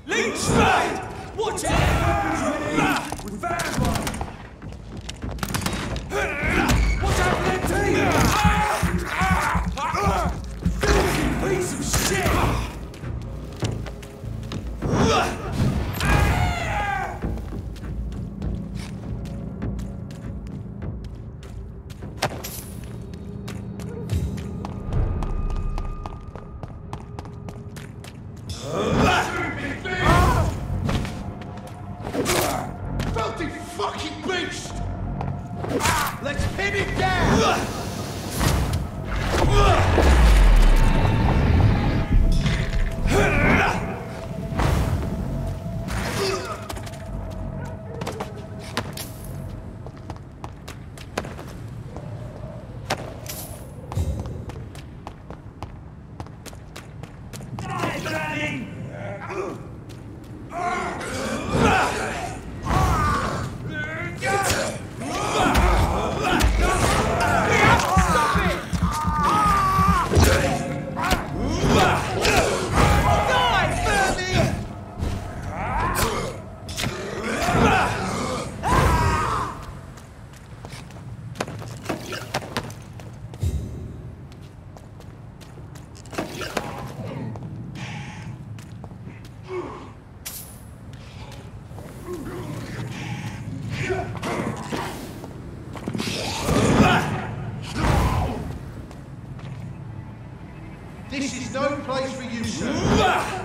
Leech straight! Watch it! With vampire! Watch out for that team! Filthy piece of shit! Filthy fucking beast! Let's pin it down! This is no place for you, sir.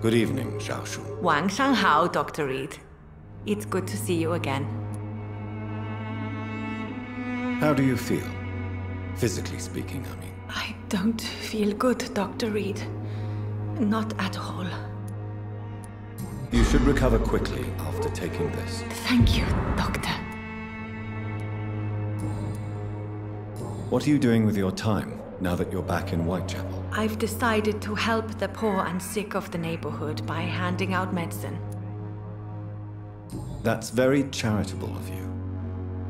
Good evening, Xiaoshu. 晚上好, Dr. Reed. It's good to see you again. How do you feel? Physically speaking, I mean. I don't feel good, Dr. Reed. Not at all. You should recover quickly after taking this. Thank you, Doctor. What are you doing with your time, now that you're back in Whitechapel? I've decided to help the poor and sick of the neighborhood by handing out medicine. That's very charitable of you.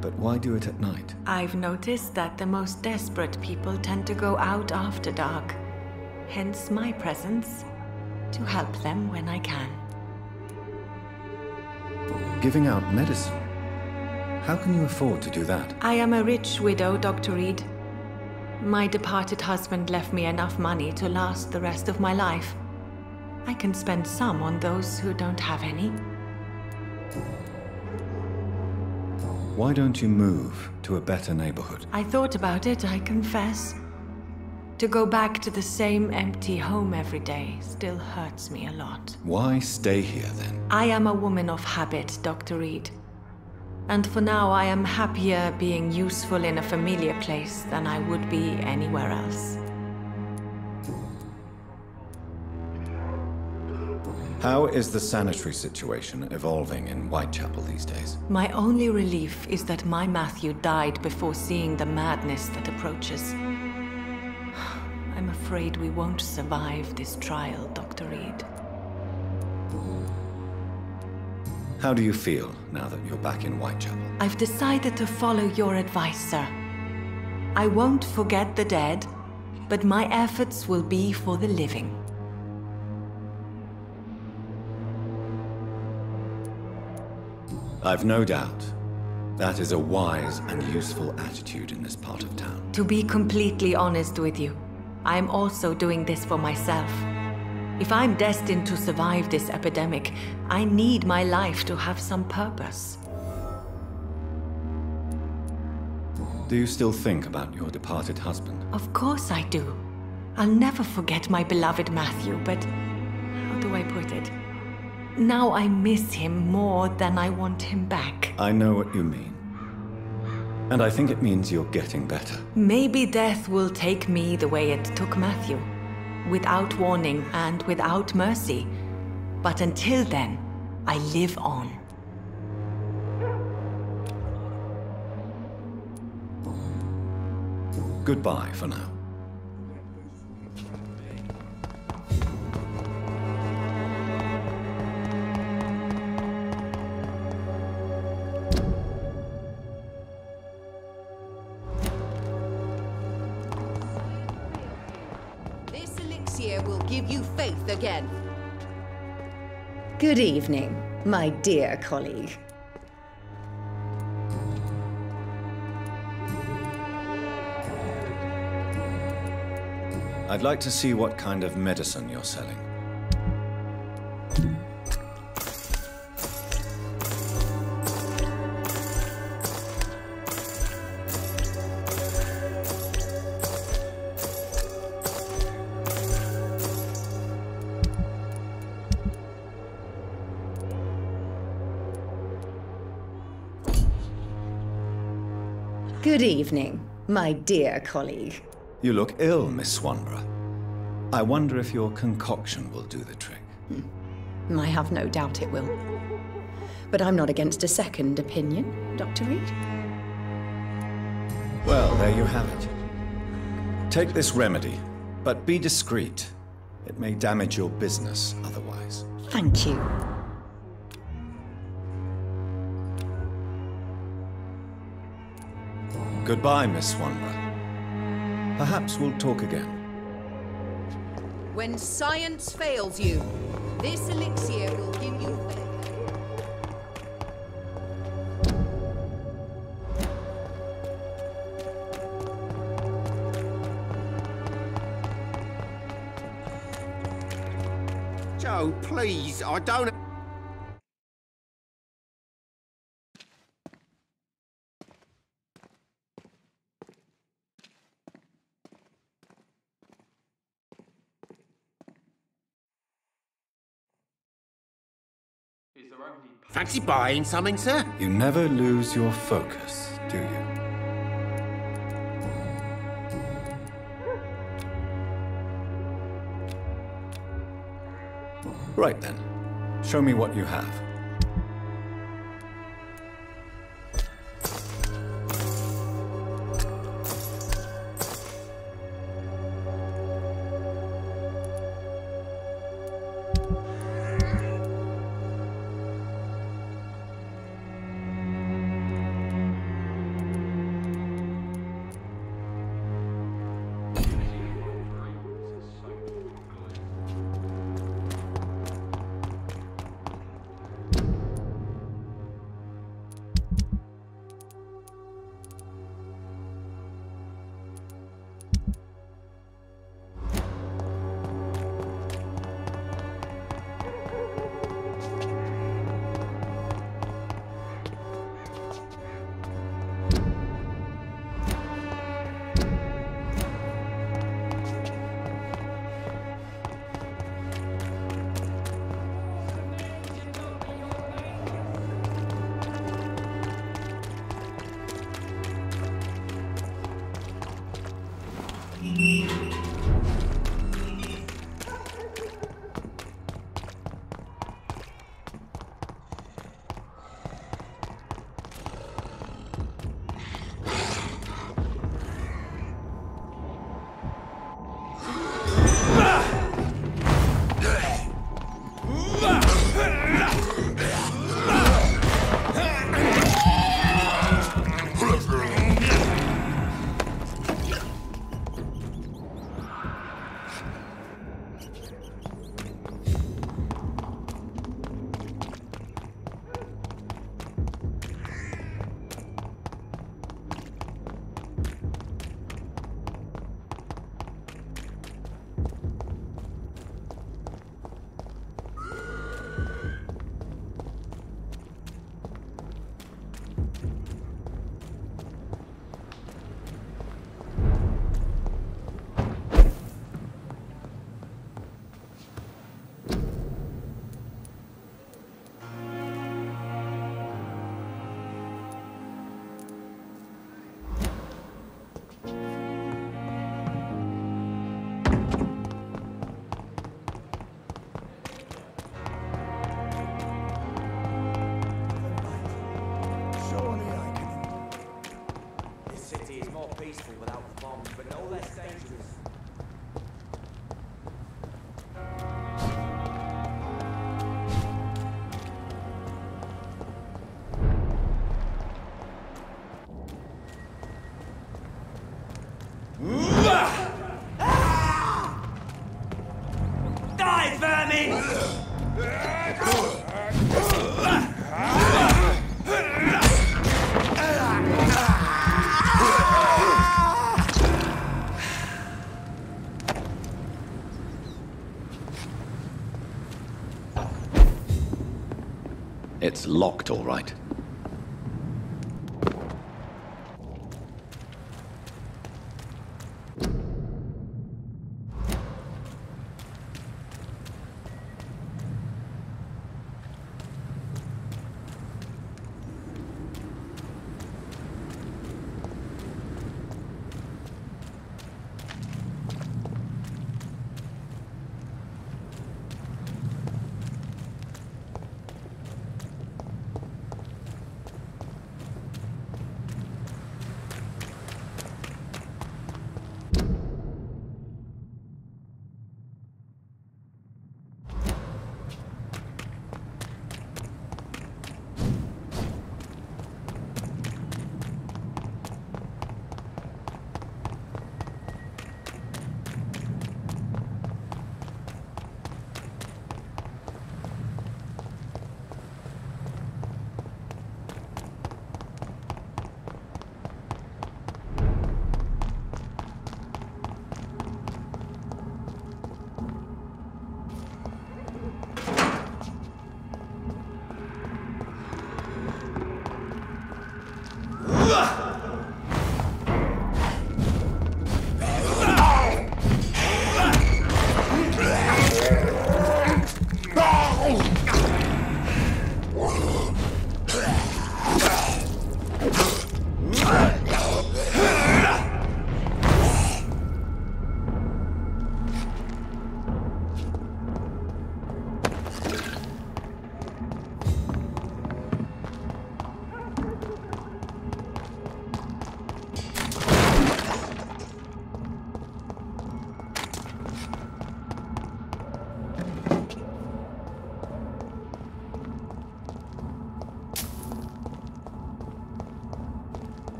But why do it at night? I've noticed that the most desperate people tend to go out after dark. Hence my presence, to help them when I can. Giving out medicine? How can you afford to do that? I am a rich widow, Dr. Reed. My departed husband left me enough money to last the rest of my life. I can spend some on those who don't have any. Why don't you move to a better neighborhood? I thought about it, I confess. To go back to the same empty home every day still hurts me a lot. Why stay here then? I am a woman of habit, Dr. Reed. And for now I am happier being useful in a familiar place than I would be anywhere else. How is the sanitary situation evolving in Whitechapel these days? My only relief is that my Matthew died before seeing the madness that approaches. I'm afraid we won't survive this trial, Dr. Reed. How do you feel now that you're back in Whitechapel? I've decided to follow your advice, sir. I won't forget the dead, but my efforts will be for the living. I've no doubt. That is a wise and useful attitude in this part of town. To be completely honest with you, I'm also doing this for myself. If I'm destined to survive this epidemic, I need my life to have some purpose. Do you still think about your departed husband? Of course I do. I'll never forget my beloved Matthew, but how do I put it? Now I miss him more than I want him back. I know what you mean. And I think it means you're getting better. Maybe death will take me the way it took Matthew. Without warning and without mercy. But until then, I live on. Goodbye for now. This elixir will give you faith again. Good evening, my dear colleague. I'd like to see what kind of medicine you're selling. Good evening, my dear colleague. You look ill, Miss Swanborough. I wonder if your concoction will do the trick. I have no doubt it will. But I'm not against a second opinion, Dr. Reed. Well, there you have it. Take this remedy, but be discreet. It may damage your business otherwise. Thank you. Goodbye, Miss Swanborough. Perhaps we'll talk again. When science fails you, this elixir will give you faith. Joe, please, I don't... Fancy buying something, sir? You never lose your focus, do you? Right then. Show me what you have. It's locked, all right.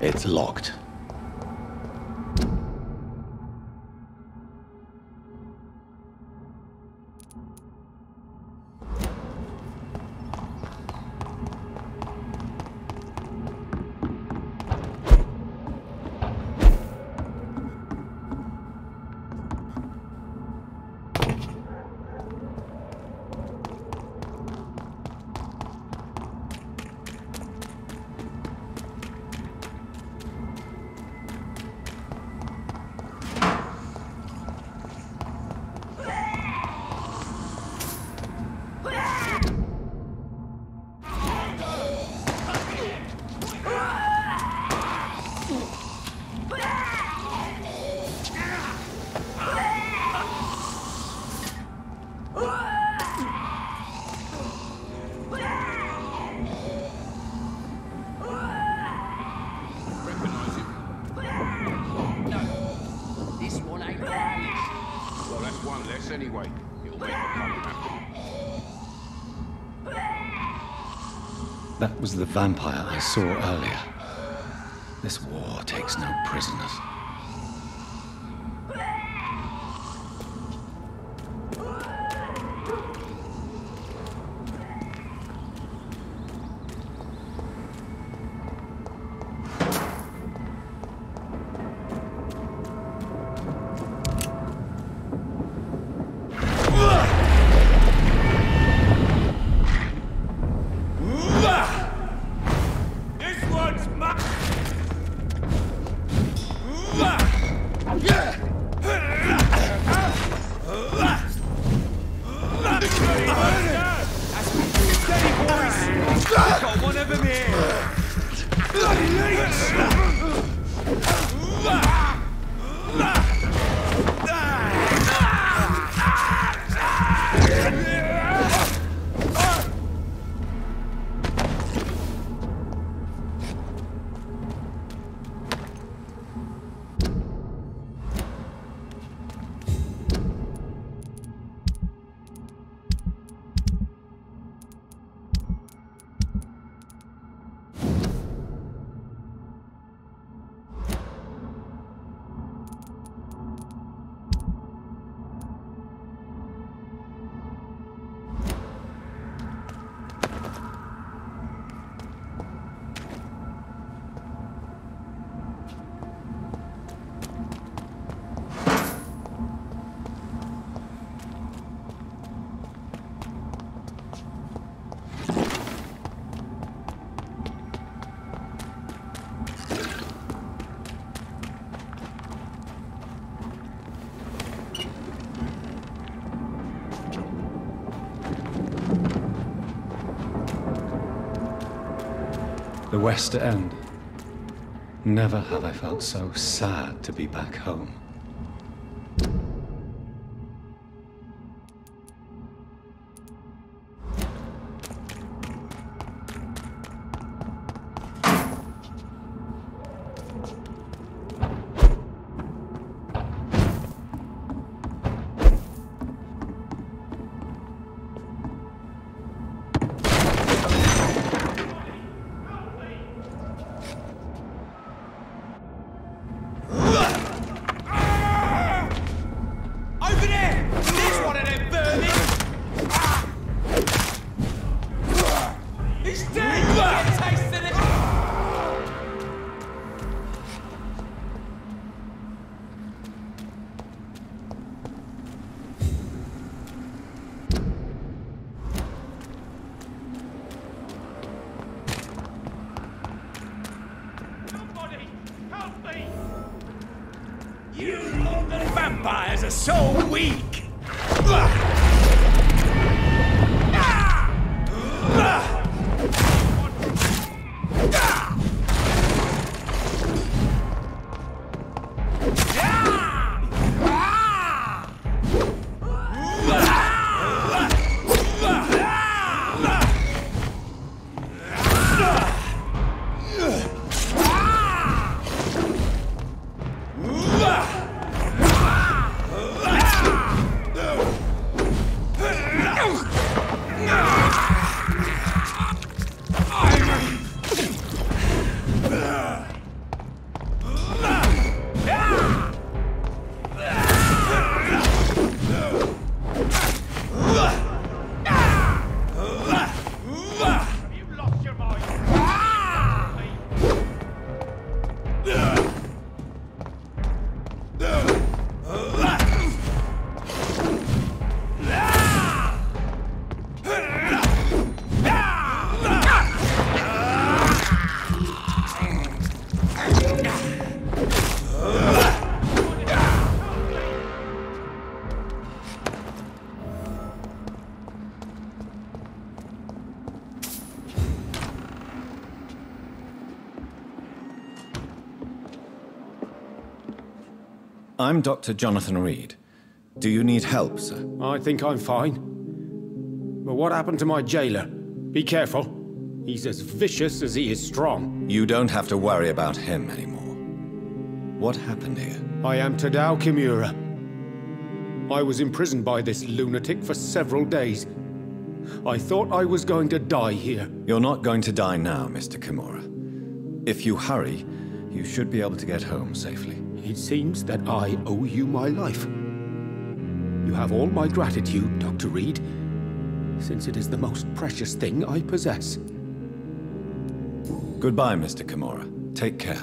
It's locked. Anyway, it'll make a coming happen. That was the vampire I saw earlier. This war takes no prisoners. The West-End. Never have I felt so sad to be back home. Vampires are so weak! I'm Dr. Jonathan Reed. Do you need help, sir? I think I'm fine. But what happened to my jailer? Be careful. He's as vicious as he is strong. You don't have to worry about him anymore. What happened here? I am Tadao Kimura. I was imprisoned by this lunatic for several days. I thought I was going to die here. You're not going to die now, Mr. Kimura. If you hurry, you should be able to get home safely. It seems that I owe you my life. You have all my gratitude, Dr. Reed, since it is the most precious thing I possess. Goodbye, Mr. Kimura. Take care.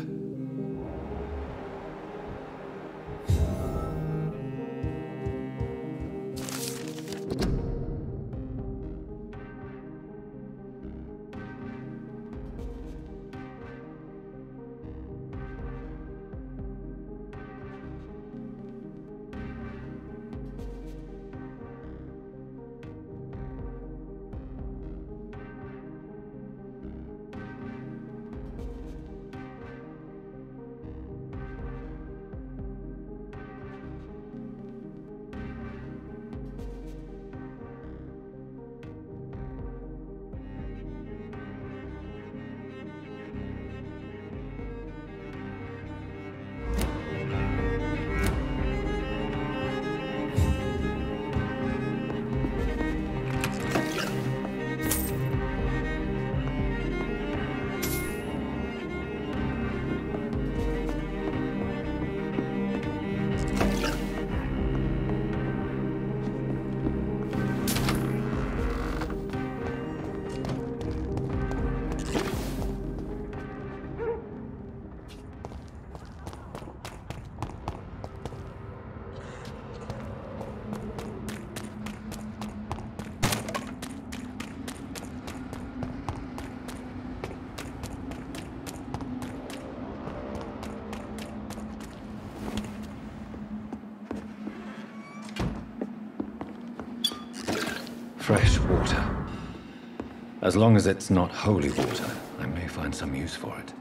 Fresh water. As long as it's not holy water, I may find some use for it.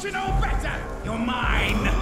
you know better? You're mine!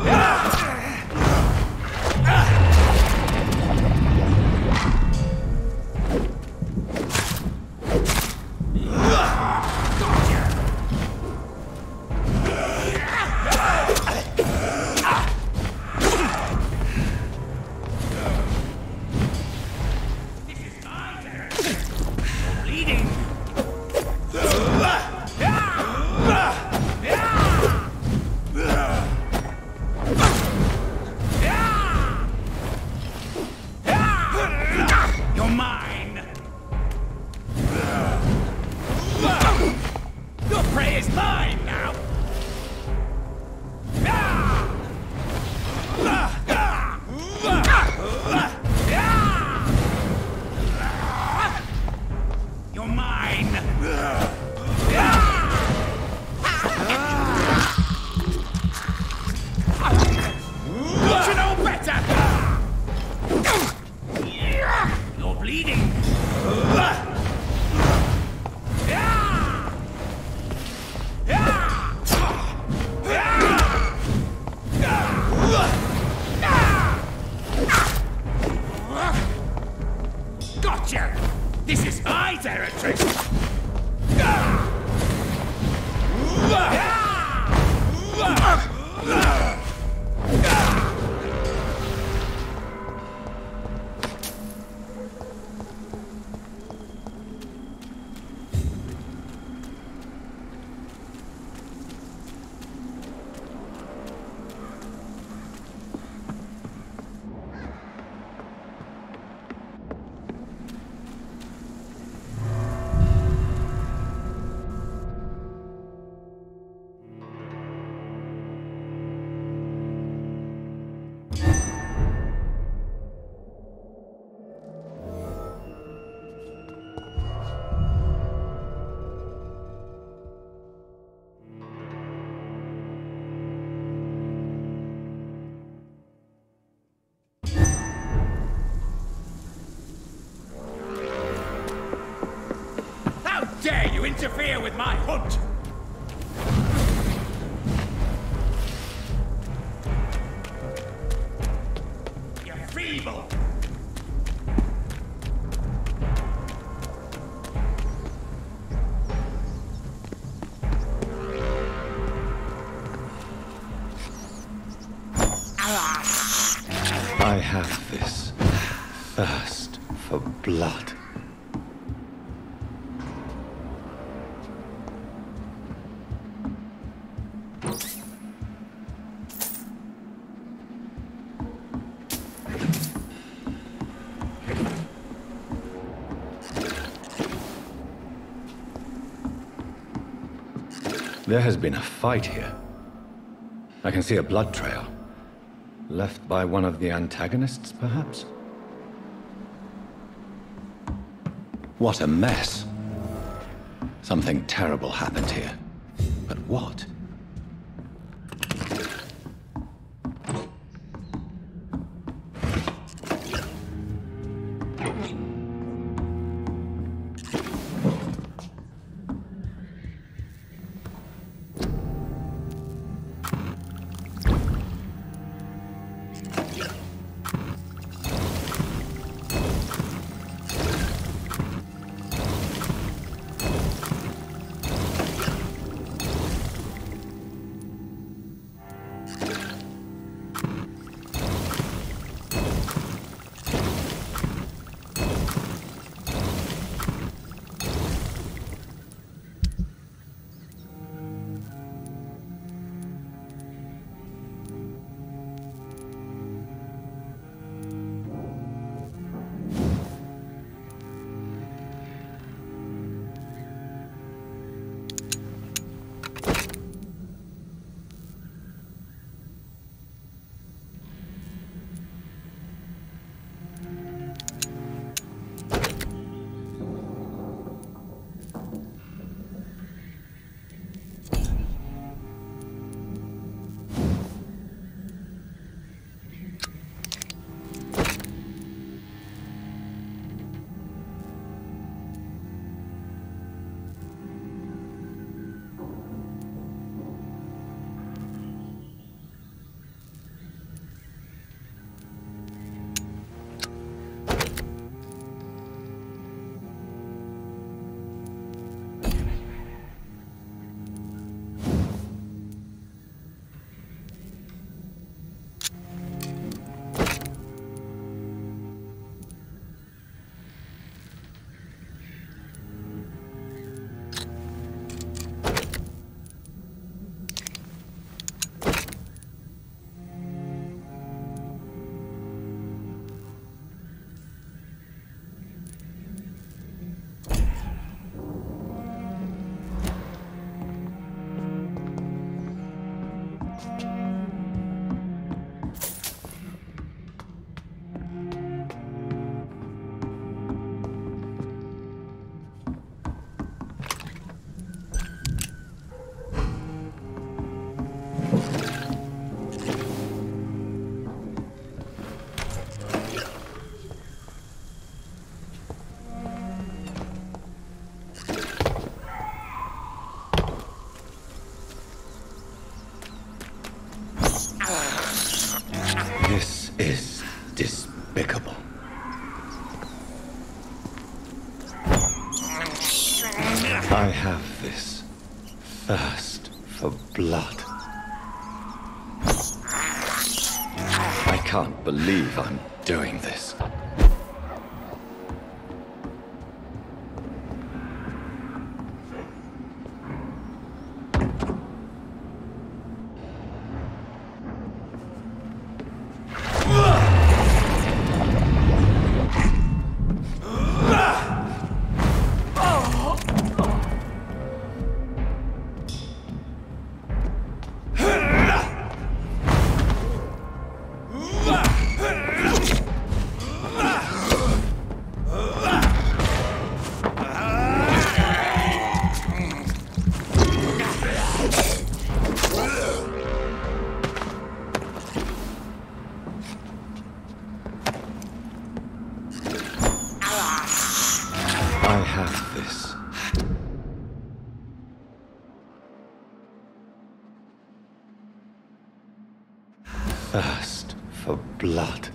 Interfere with my hunt! You're feeble! I have this thirst for blood. There has been a fight here. I can see a blood trail. Left by one of the antagonists, perhaps? What a mess. Something terrible happened here. But what? is despicable. I have this thirst for blood. I can't believe I'm doing this. Thirst for blood.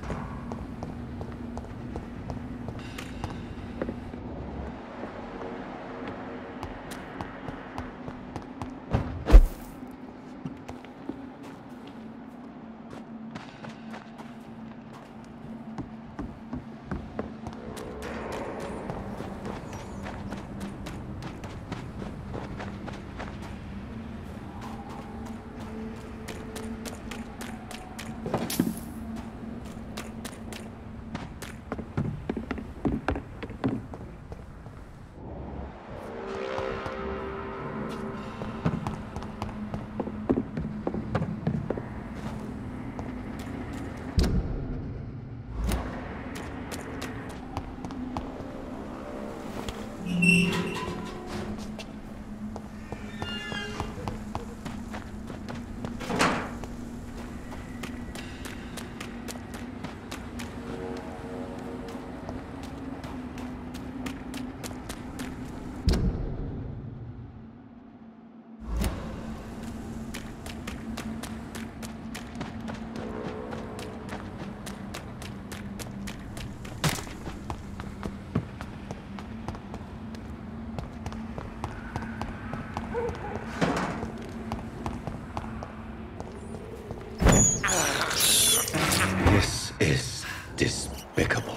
This is despicable.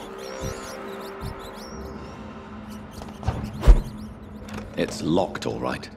It's locked, all right.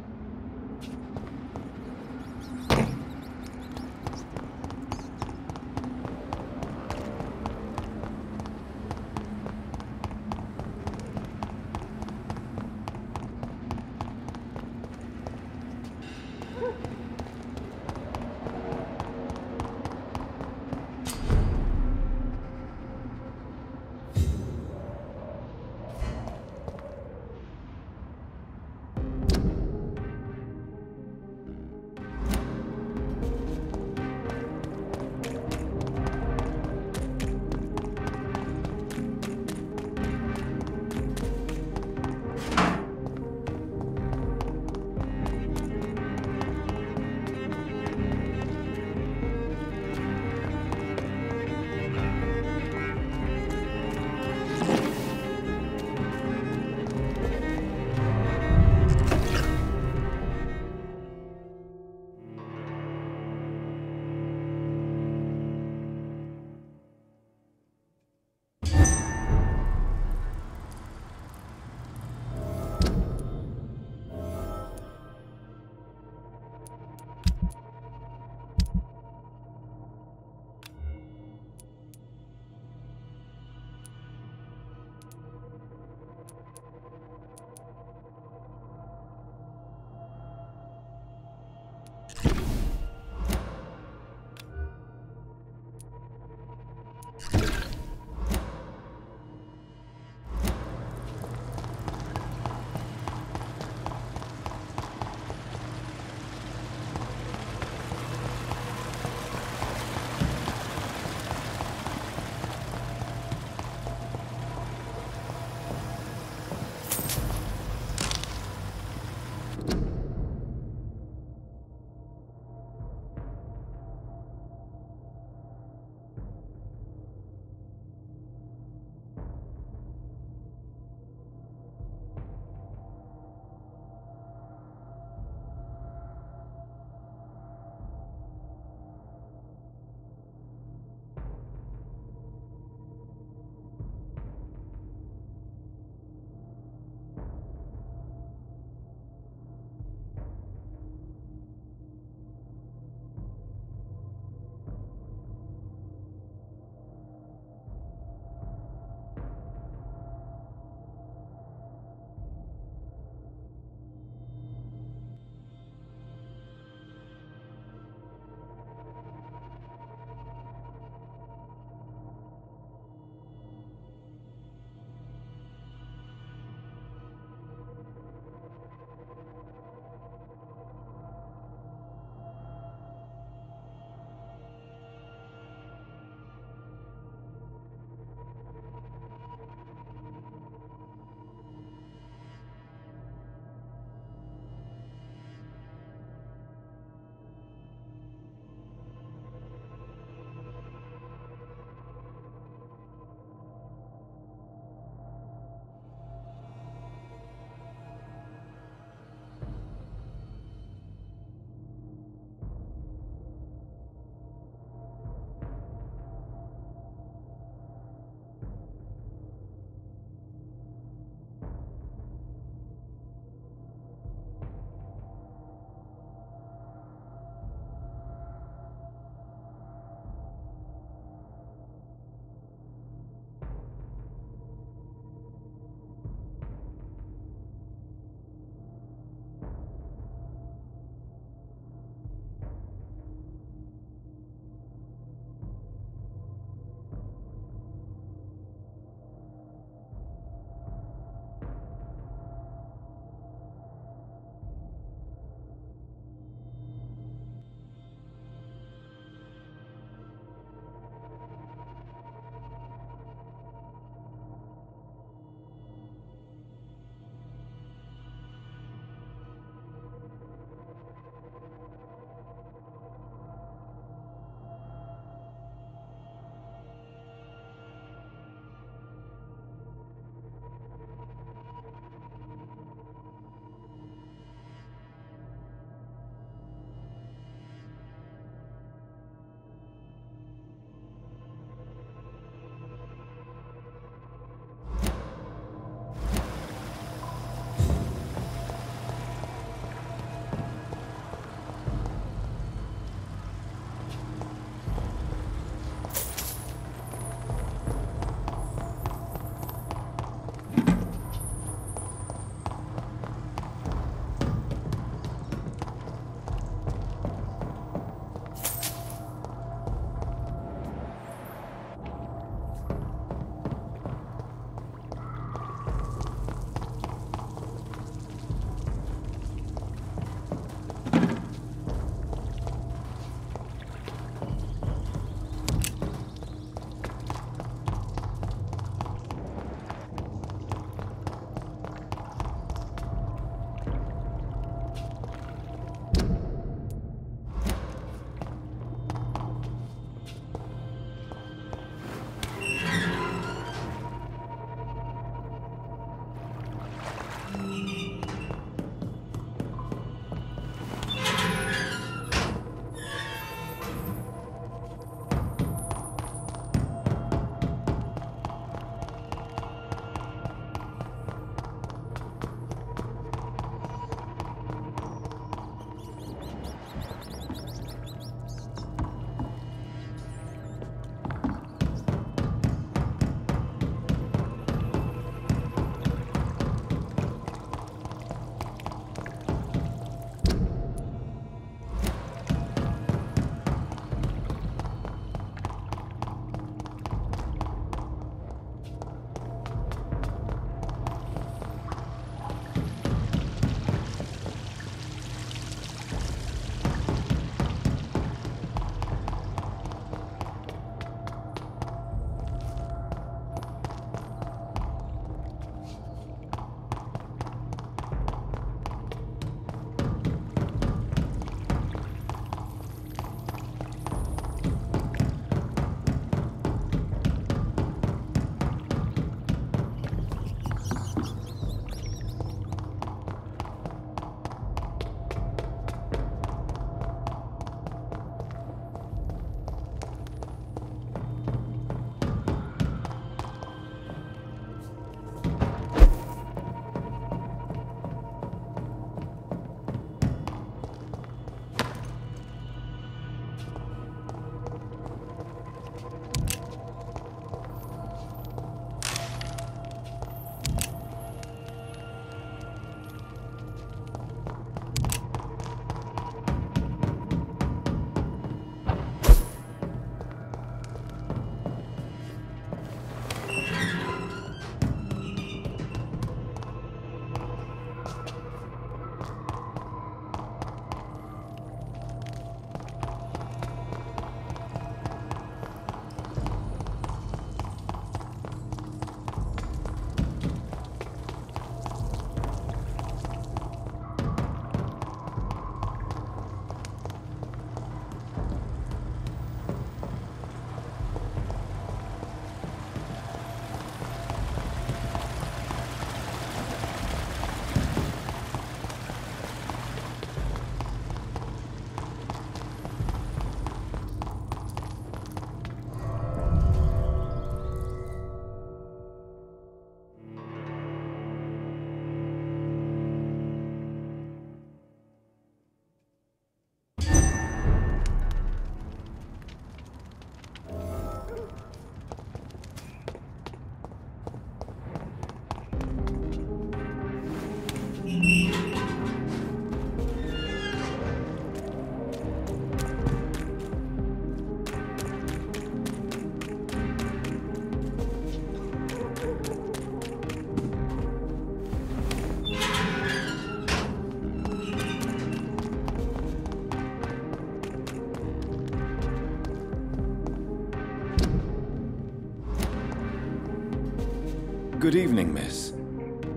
Good evening, miss.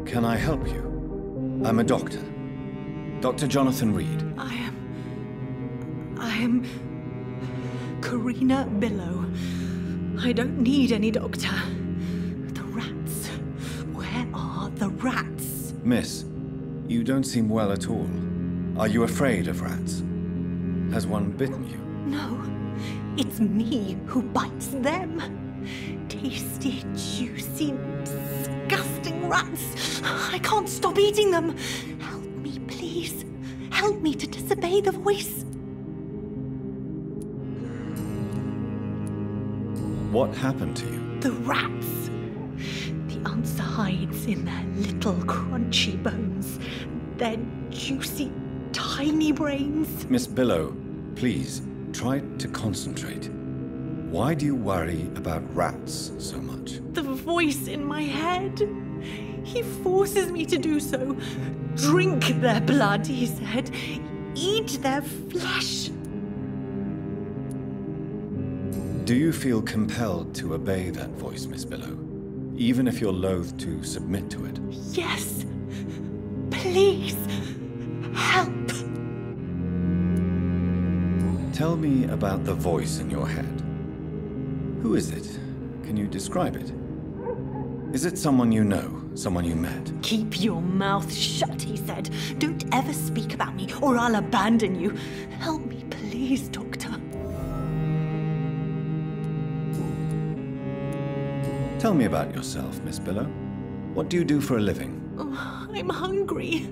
Can I help you? I'm a doctor. Dr. Jonathan Reed. I am Karina Billow. I don't need any doctor. The rats. Where are the rats? Miss, you don't seem well at all. Are you afraid of rats? Has one bitten you? No, it's me who bites them. Tasty, juicy, disgusting rats. I can't stop eating them. Help me, please. Help me to disobey the voice. What happened to you? The rats. The answer hides in their little crunchy bones. Their juicy, tiny brains. Miss Billow, please, try to concentrate. Why do you worry about rats so much? The voice in my head. He forces me to do so. Drink their blood, he said. Eat their flesh. Do you feel compelled to obey that voice, Miss Billow? Even if you're loath to submit to it? Yes. Please. Help. Tell me about the voice in your head. Who is it? Can you describe it? Is it someone you know? Someone you met? Keep your mouth shut, he said. Don't ever speak about me, or I'll abandon you. Help me, please, Doctor. Tell me about yourself, Miss Billow. What do you do for a living? Oh, I'm hungry.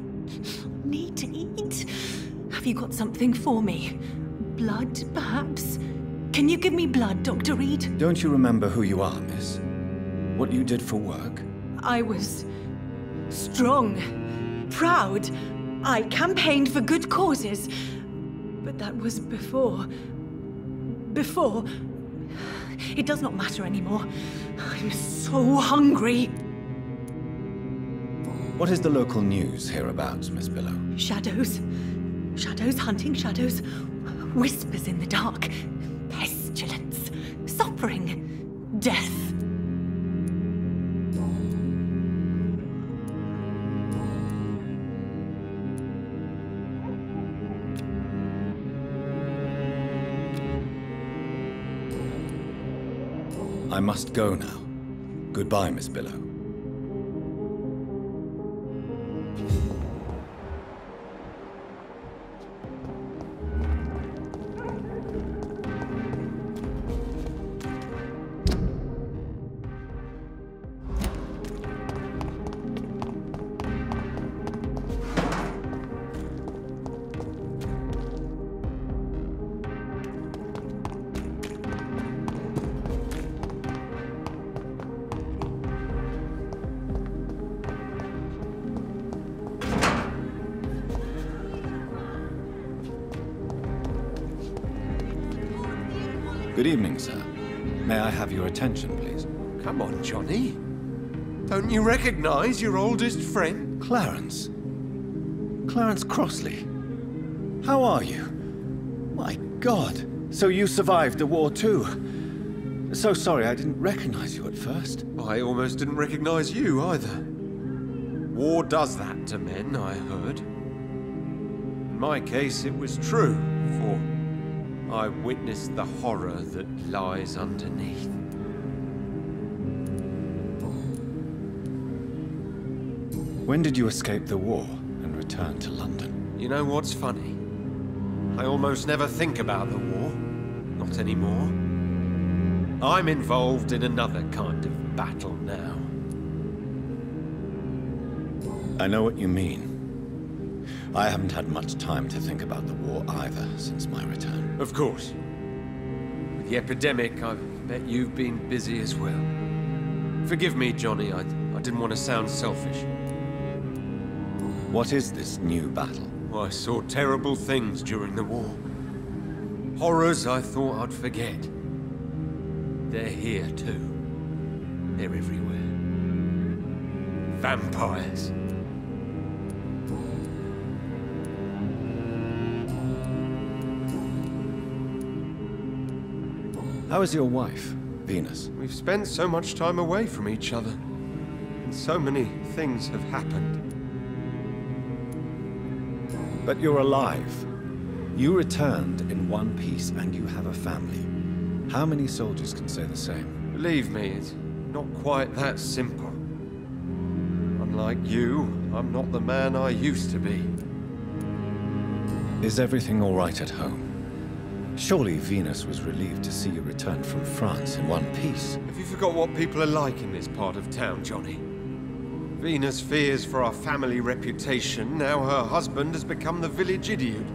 Need to eat. Have you got something for me? Blood, perhaps? Can you give me blood, Dr. Reed? Don't you remember who you are, miss? What you did for work? I was strong, proud. I campaigned for good causes. But that was before. It does not matter anymore. I'm so hungry. What is the local news hereabouts, Miss Billow? Shadows. Shadows hunting shadows. Whispers in the dark. Pestilence. Suffering. Death. I must go now. Goodbye, Miss Billow. Good evening, sir. May I have your attention, please? Come on, Johnny. Don't you recognize your oldest friend? Clarence. Clarence Crossley. How are you? My God. So you survived the war too. So sorry I didn't recognize you at first. I almost didn't recognize you either. War does that to men, I heard. In my case, it was true, for I witnessed the horror that lies underneath. When did you escape the war and return to London? You know what's funny? I almost never think about the war. Not anymore. I'm involved in another kind of battle now. I know what you mean. I haven't had much time to think about the war either since my return. Of course. With the epidemic, I bet you've been busy as well. Forgive me, Johnny, I didn't want to sound selfish. What is this new battle? I saw terrible things during the war. Horrors I thought I'd forget. They're here too. They're everywhere. Vampires. How is your wife, Venus? We've spent so much time away from each other. And So many things have happened. But you're alive. You returned in one piece and you have a family. How many soldiers can say the same? Believe me, it's not quite that simple. Unlike you, I'm not the man I used to be. Is everything all right at home? Surely Venus was relieved to see you return from France in one piece. Have you forgot what people are like in this part of town, Johnny? Venus fears for our family reputation. Now her husband has become the village idiot.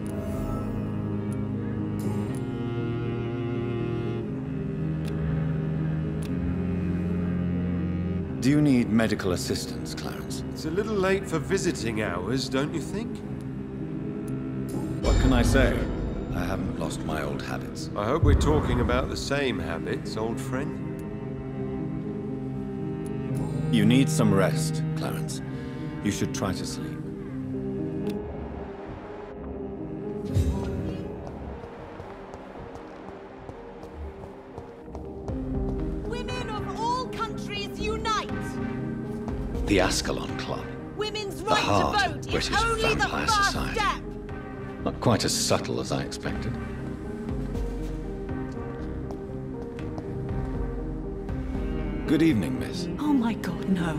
Do you need medical assistance, Clarence? It's a little late for visiting hours, don't you think? What can I say? I haven't lost my old habits. I hope we're talking about the same habits, old friend. You need some rest, Clarence. You should try to sleep. Women of all countries unite! The Ascalon Club. Women's The right hard to vote British is only the vampire first society. step! Not quite as subtle as I expected. Good evening, miss. Oh my god, no.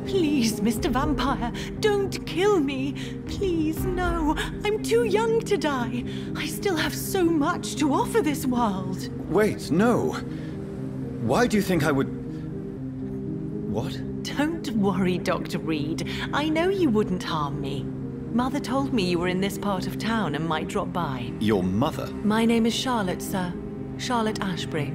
Please, Mr. Vampire, don't kill me. Please, no. I'm too young to die. I still have so much to offer this world. Wait, no. Why do you think I would... What? Don't worry, Dr. Reed. I know you wouldn't harm me. Mother told me you were in this part of town and might drop by. Your mother? My name is Charlotte, sir. Charlotte Ashbury.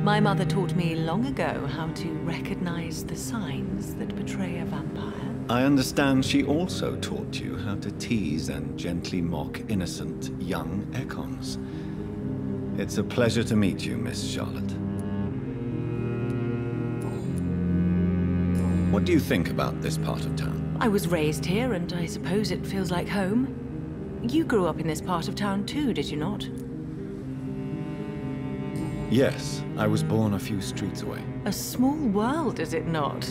My mother taught me long ago how to recognize the signs that betray a vampire. I understand she also taught you how to tease and gently mock innocent young econs. It's a pleasure to meet you, Miss Charlotte. What do you think about this part of town? I was raised here, and I suppose it feels like home. You grew up in this part of town too, did you not? Yes, I was born a few streets away. A small world, is it not?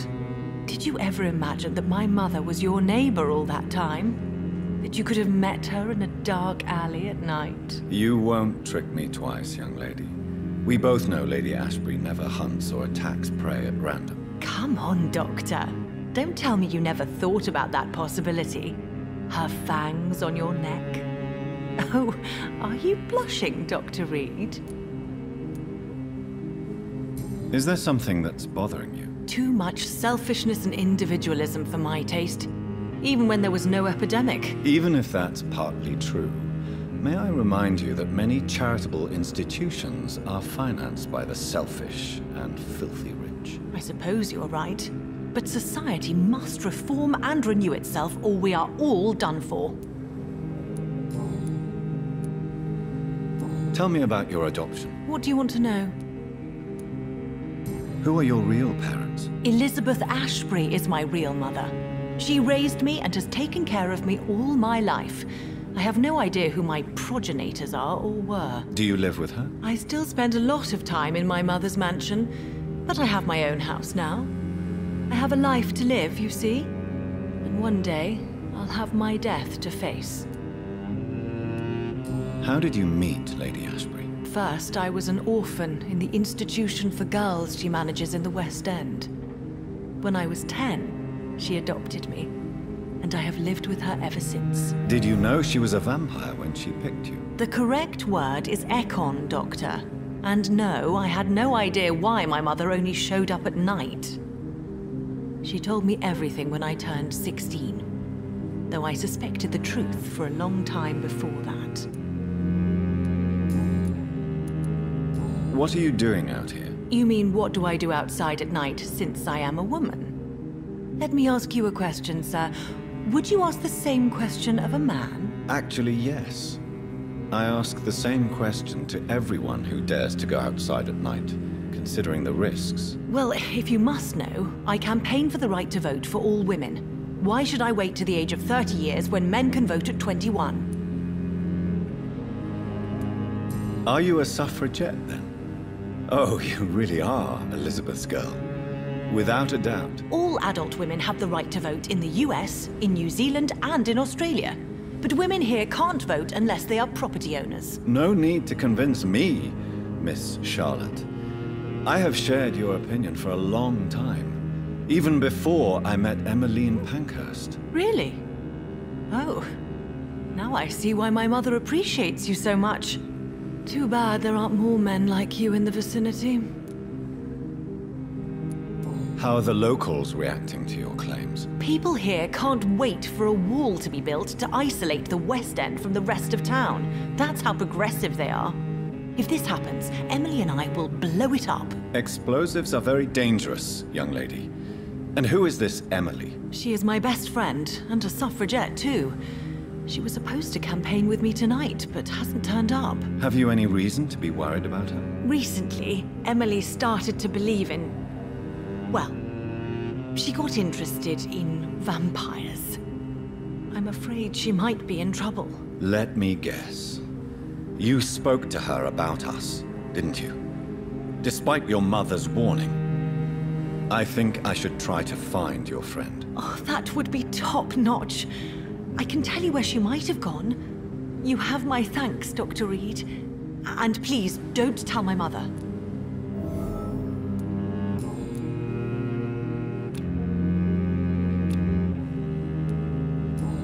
Did you ever imagine that my mother was your neighbor all that time? That you could have met her in a dark alley at night? You won't trick me twice, young lady. We both know Lady Ashbury never hunts or attacks prey at random. Come on, Doctor. Don't tell me you never thought about that possibility. Her fangs on your neck. Oh, are you blushing, Dr. Reed? Is there something that's bothering you? Too much selfishness and individualism for my taste. Even when there was no epidemic. Even if that's partly true, may I remind you that many charitable institutions are financed by the selfish and filthy rich. I suppose you're right. But society must reform and renew itself, or we are all done for. Tell me about your adoption. What do you want to know? Who are your real parents? Elizabeth Ashbury is my real mother. She raised me and has taken care of me all my life. I have no idea who my progenitors are or were. Do you live with her? I still spend a lot of time in my mother's mansion, but I have my own house now. I have a life to live, you see. And one day, I'll have my death to face. How did you meet Lady Ashbury? First, I was an orphan in the institution for girls she manages in the West-End. When I was 10, she adopted me, and I have lived with her ever since. Did you know she was a vampire when she picked you? The correct word is econ, Doctor. And no, I had no idea why my mother only showed up at night. She told me everything when I turned 16, though I suspected the truth for a long time before that. What are you doing out here? You mean, what do I do outside at night since I am a woman? Let me ask you a question, sir. Would you ask the same question of a man? Actually, yes. I ask the same question to everyone who dares to go outside at night, considering the risks. Well, if you must know, I campaign for the right to vote for all women. Why should I wait to the age of 30 years when men can vote at 21? Are you a suffragette, then? Oh, you really are Elizabeth's girl. Without a doubt. All adult women have the right to vote in the US, in New Zealand, and in Australia. But women here can't vote unless they are property owners. No need to convince me, Miss Charlotte. I have shared your opinion for a long time, even before I met Emmeline Pankhurst. Really? Oh. Now I see why my mother appreciates you so much. Too bad there aren't more men like you in the vicinity. How are the locals reacting to your claims? People here can't wait for a wall to be built to isolate the West-End from the rest of town. That's how progressive they are. If this happens, Emily and I will blow it up. Explosives are very dangerous, young lady. And who is this Emily? She is my best friend, and a suffragette too. She was supposed to campaign with me tonight, but hasn't turned up. Have you any reason to be worried about her? Recently, Emily started to believe in... well, she got interested in vampires. I'm afraid she might be in trouble. Let me guess. You spoke to her about us, didn't you? Despite your mother's warning. I think I should try to find your friend. Oh, that would be top-notch. I can tell you where she might have gone. You have my thanks, Dr. Reed. And please, don't tell my mother.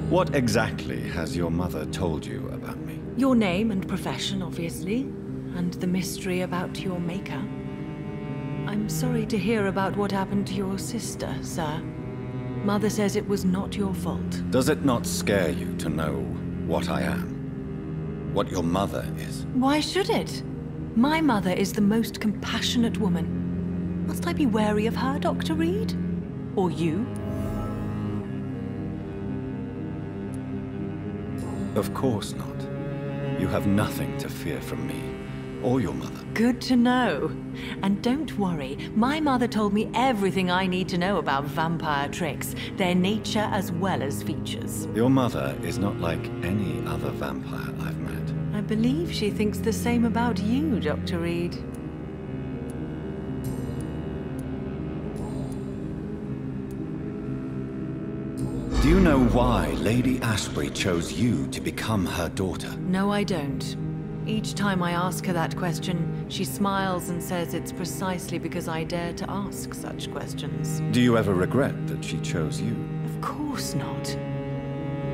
What exactly has your mother told you about me? Your name and profession, obviously. And the mystery about your maker. I'm sorry to hear about what happened to your sister, sir. Mother says it was not your fault. Does it not scare you to know what I am? What your mother is? Why should it? My mother is the most compassionate woman. Must I be wary of her, Dr. Reed? Or you? Of course not. You have nothing to fear from me, or your mother. Good to know. And don't worry, my mother told me everything I need to know about vampire tricks, their nature as well as features. Your mother is not like any other vampire I've met. I believe she thinks the same about you, Dr. Reed. Do you know why Lady Ashbury chose you to become her daughter? No, I don't. Each time I ask her that question, she smiles and says it's precisely because I dare to ask such questions. Do you ever regret that she chose you? Of course not.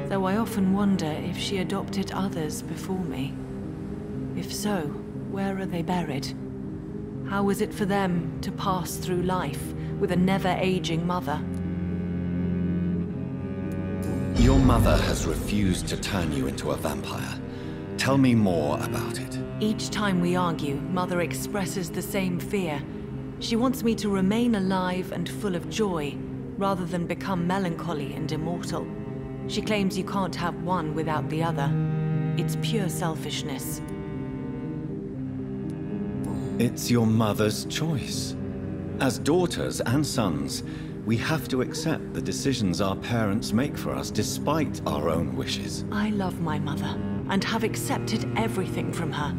Though I often wonder if she adopted others before me. If so, where are they buried? How was it for them to pass through life with a never-aging mother? Your mother has refused to turn you into a vampire. Tell me more about it. Each time we argue, Mother expresses the same fear. She wants me to remain alive and full of joy, rather than become melancholy and immortal. She claims you can't have one without the other. It's pure selfishness. It's your mother's choice. As daughters and sons, we have to accept the decisions our parents make for us despite our own wishes. I love my mother, and have accepted everything from her.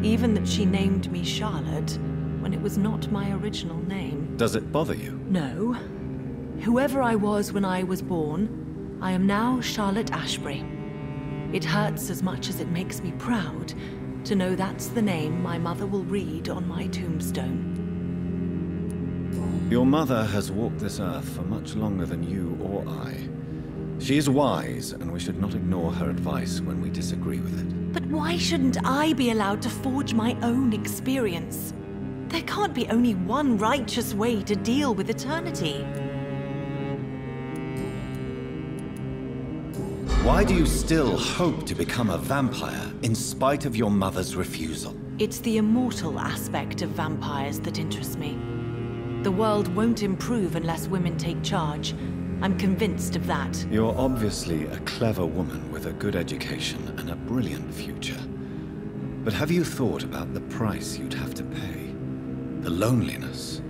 Even that she named me Charlotte, when it was not my original name. Does it bother you? No. Whoever I was when I was born, I am now Charlotte Ashbury. It hurts as much as it makes me proud to know that's the name my mother will read on my tombstone. Your mother has walked this earth for much longer than you or I. She is wise, and we should not ignore her advice when we disagree with it. But why shouldn't I be allowed to forge my own experience? There can't be only one righteous way to deal with eternity. Why do you still hope to become a vampire in spite of your mother's refusal? It's the immortal aspect of vampires that interests me. The world won't improve unless women take charge. I'm convinced of that. You're obviously a clever woman with a good education and a brilliant future. But have you thought about the price you'd have to pay? The loneliness,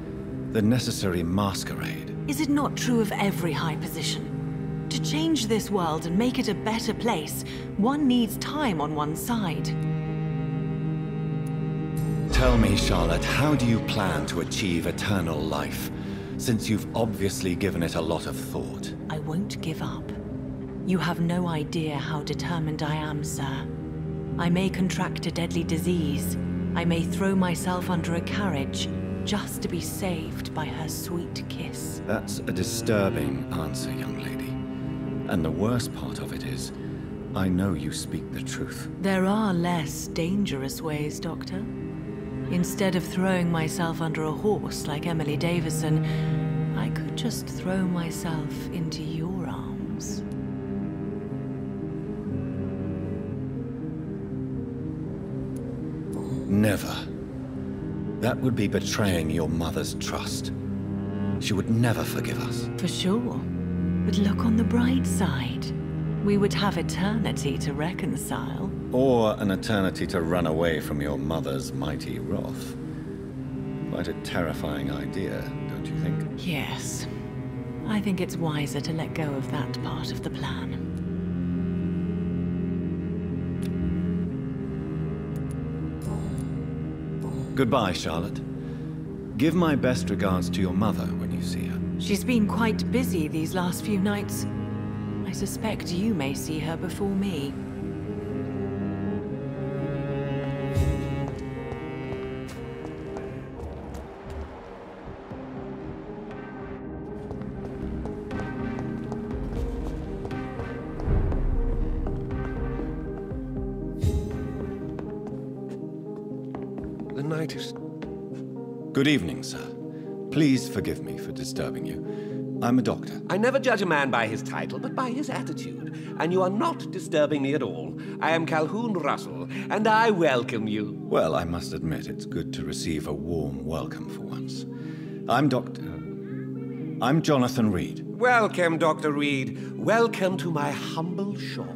the necessary masquerade. Is it not true of every high position? To change this world and make it a better place, one needs time on one's side. Tell me, Charlotte, how do you plan to achieve eternal life? since you've obviously given it a lot of thought. I won't give up. You have no idea how determined I am, sir. I may contract a deadly disease. I may throw myself under a carriage just to be saved by her sweet kiss. That's a disturbing answer, young lady. And the worst part of it is, I know you speak the truth. There are less dangerous ways, Doctor. Instead of throwing myself under a horse like Emily Davison, I could just throw myself into your arms. Never. That would be betraying your mother's trust. She would never forgive us. For sure. But look on the bright side. We would have eternity to reconcile. Or an eternity to run away from your mother's mighty wrath. Quite a terrifying idea, don't you think? Yes. I think it's wiser to let go of that part of the plan. Goodbye, Charlotte. Give my best regards to your mother when you see her. She's been quite busy these last few nights. I suspect you may see her before me. The night is... Good evening, sir. Please forgive me for disturbing you. I'm a doctor. I never judge a man by his title, but by his attitude. And you are not disturbing me at all. I am Calhoun Russell, and I welcome you. Well, I must admit it's good to receive a warm welcome for once. I'm Jonathan Reed. Welcome, Dr. Reed. Welcome to my humble shop.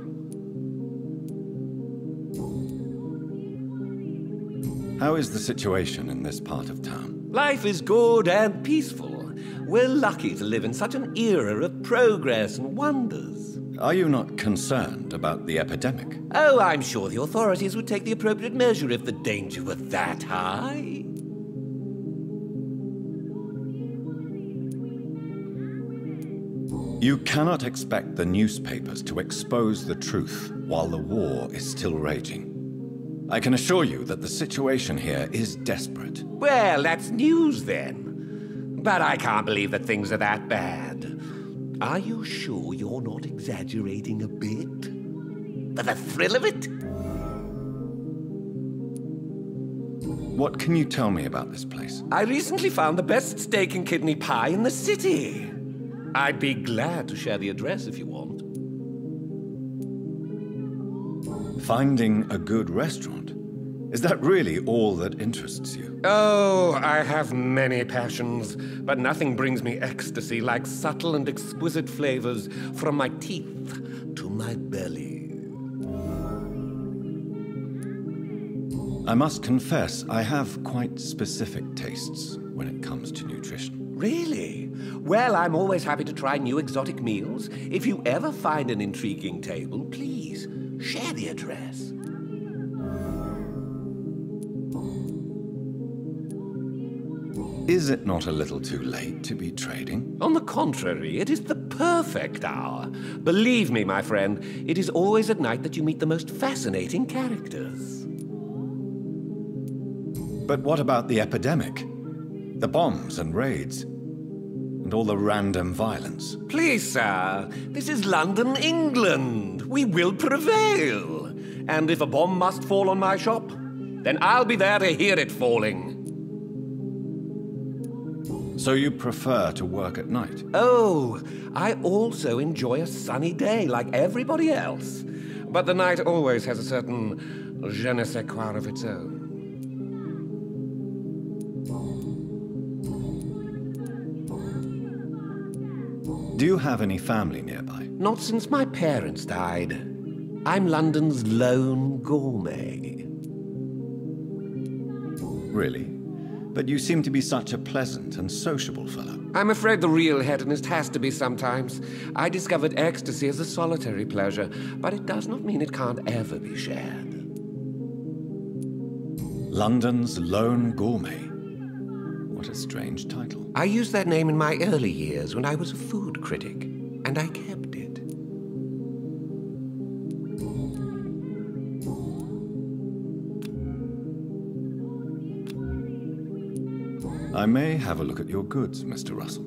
How is the situation in this part of town? Life is good and peaceful. We're lucky to live in such an era of progress and wonders. Are you not concerned about the epidemic? Oh, I'm sure the authorities would take the appropriate measure if the danger were that high. You cannot expect the newspapers to expose the truth while the war is still raging. I can assure you that the situation here is desperate. Well, that's news then. But I can't believe that things are that bad. Are you sure you're not exaggerating a bit? For the thrill of it? What can you tell me about this place? I recently found the best steak and kidney pie in the city. I'd be glad to share the address if you want. Finding a good restaurant? Is that really all that interests you? Oh, I have many passions, but nothing brings me ecstasy like subtle and exquisite flavors from my teeth to my belly. I must confess, I have quite specific tastes when it comes to nutrition. Really? Well, I'm always happy to try new exotic meals. If you ever find an intriguing table, please share the address. Is it not a little too late to be trading? On the contrary, it is the perfect hour. Believe me, my friend, it is always at night that you meet the most fascinating characters. But what about the epidemic? The bombs and raids? And all the random violence? Please, sir, this is London, England. We will prevail. And if a bomb must fall on my shop, then I'll be there to hear it falling. So you prefer to work at night? Oh, I also enjoy a sunny day like everybody else. But the night always has a certain je ne sais quoi of its own. Do you have any family nearby? Not since my parents died. I'm London's lone gourmet. Really? But you seem to be such a pleasant and sociable fellow. I'm afraid the real hedonist has to be sometimes. I discovered ecstasy as a solitary pleasure, but it does not mean it can't ever be shared. London's lone gourmet. What a strange title. I used that name in my early years when I was a food critic, and I kept it. I may have a look at your goods, Mr. Russell.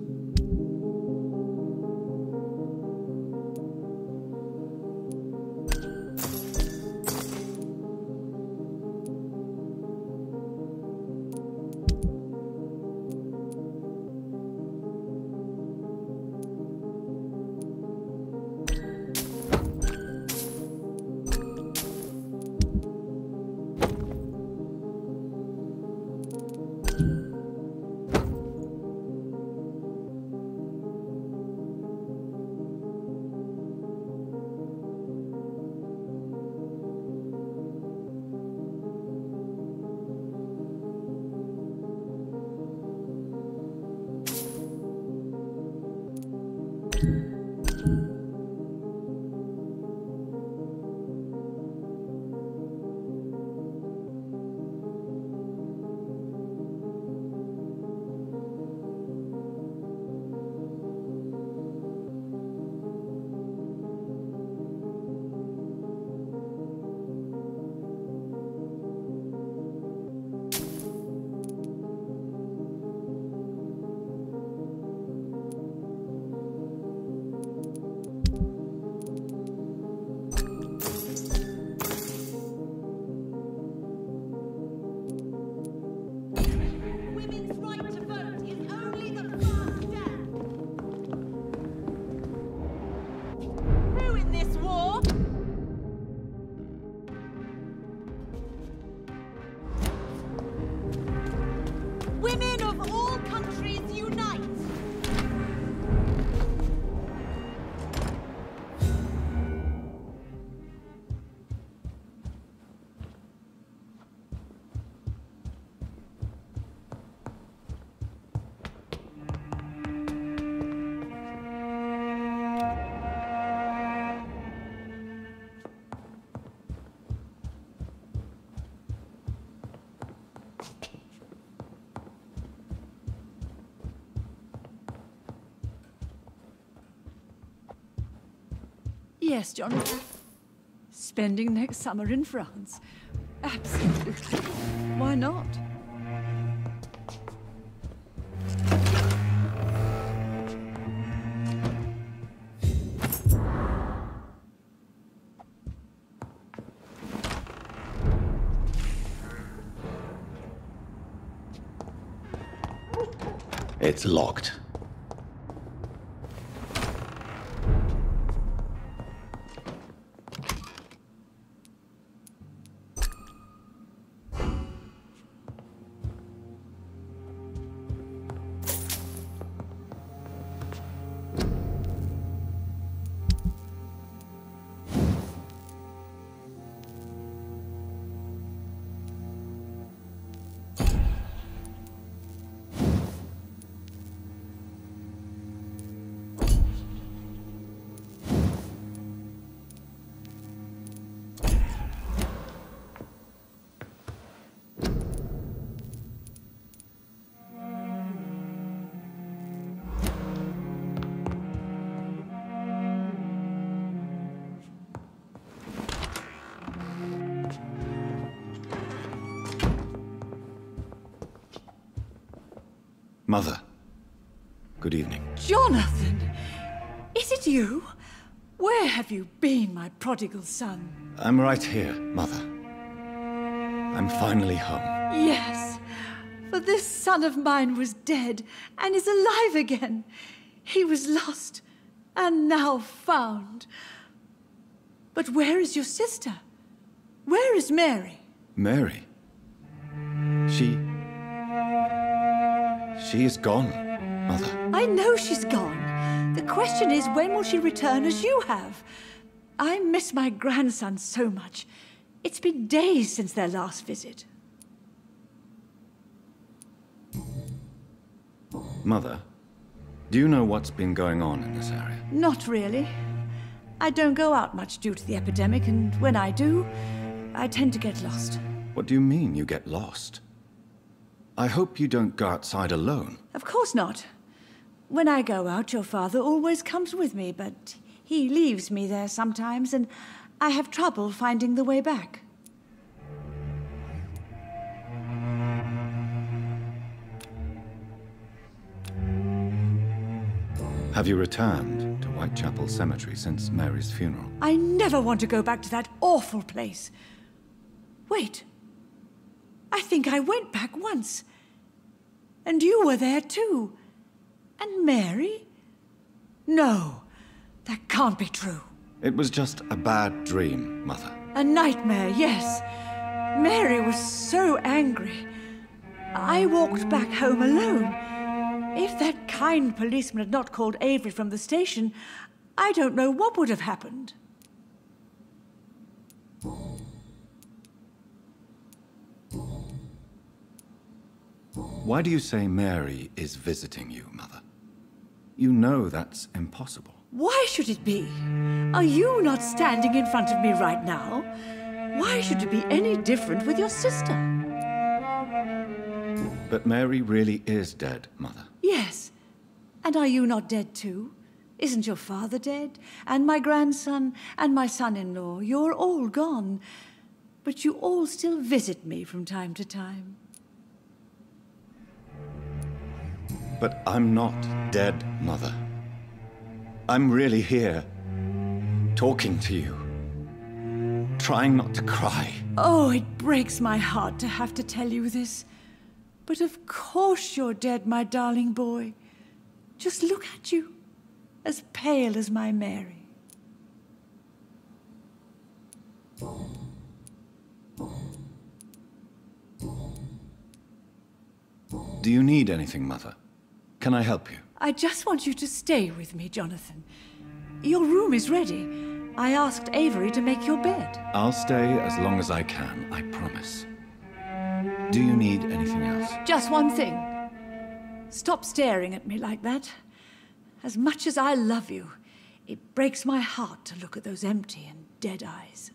Yes, Jonathan. Spending next summer in France. Absolutely. Why not? It's locked. Mother, good evening. Jonathan! Is it you? Where have you been, my prodigal son? I'm right here, Mother. I'm finally home. Yes, for this son of mine was dead and is alive again. He was lost and now found. But where is your sister? Where is Mary? Mary? She is gone, Mother. I know she's gone. The question is, when will she return as you have? I miss my grandson so much. It's been days since their last visit. Mother, do you know what's been going on in this area? Not really. I don't go out much due to the epidemic, and when I do, I tend to get lost. What do you mean, you get lost? I hope you don't go outside alone. Of course not. When I go out, your father always comes with me, but he leaves me there sometimes, and I have trouble finding the way back. Have you returned to Whitechapel Cemetery since Mary's funeral? I never want to go back to that awful place. Wait. I think I went back once. And you were there too. And Mary? No, that can't be true. It was just a bad dream, Mother. A nightmare, yes. Mary was so angry. I walked back home alone. If that kind policeman had not called Avery from the station, I don't know what would have happened. Why do you say Mary is visiting you, Mother? You know that's impossible. Why should it be? Are you not standing in front of me right now? Why should it be any different with your sister? But Mary really is dead, Mother. Yes. And are you not dead too? Isn't your father dead? And my grandson, and my son-in-law? You're all gone. But you all still visit me from time to time. But I'm not dead, Mother. I'm really here, talking to you, trying not to cry. Oh, it breaks my heart to have to tell you this. But of course you're dead, my darling boy. Just look at you, as pale as my Mary. Do you need anything, Mother? Can I help you? I just want you to stay with me, Jonathan. Your room is ready. I asked Avery to make your bed. I'll stay as long as I can, I promise. Do you need anything else? Just one thing. Stop staring at me like that. As much as I love you, it breaks my heart to look at those empty and dead eyes.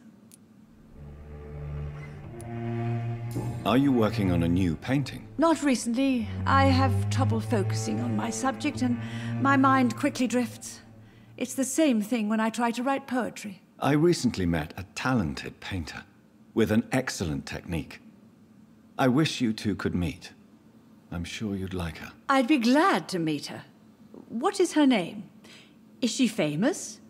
Are you working on a new painting? Not recently. I have trouble focusing on my subject, and my mind quickly drifts. It's the same thing when I try to write poetry. I recently met a talented painter with an excellent technique. I wish you two could meet. I'm sure you'd like her. I'd be glad to meet her. What is her name? Is she famous?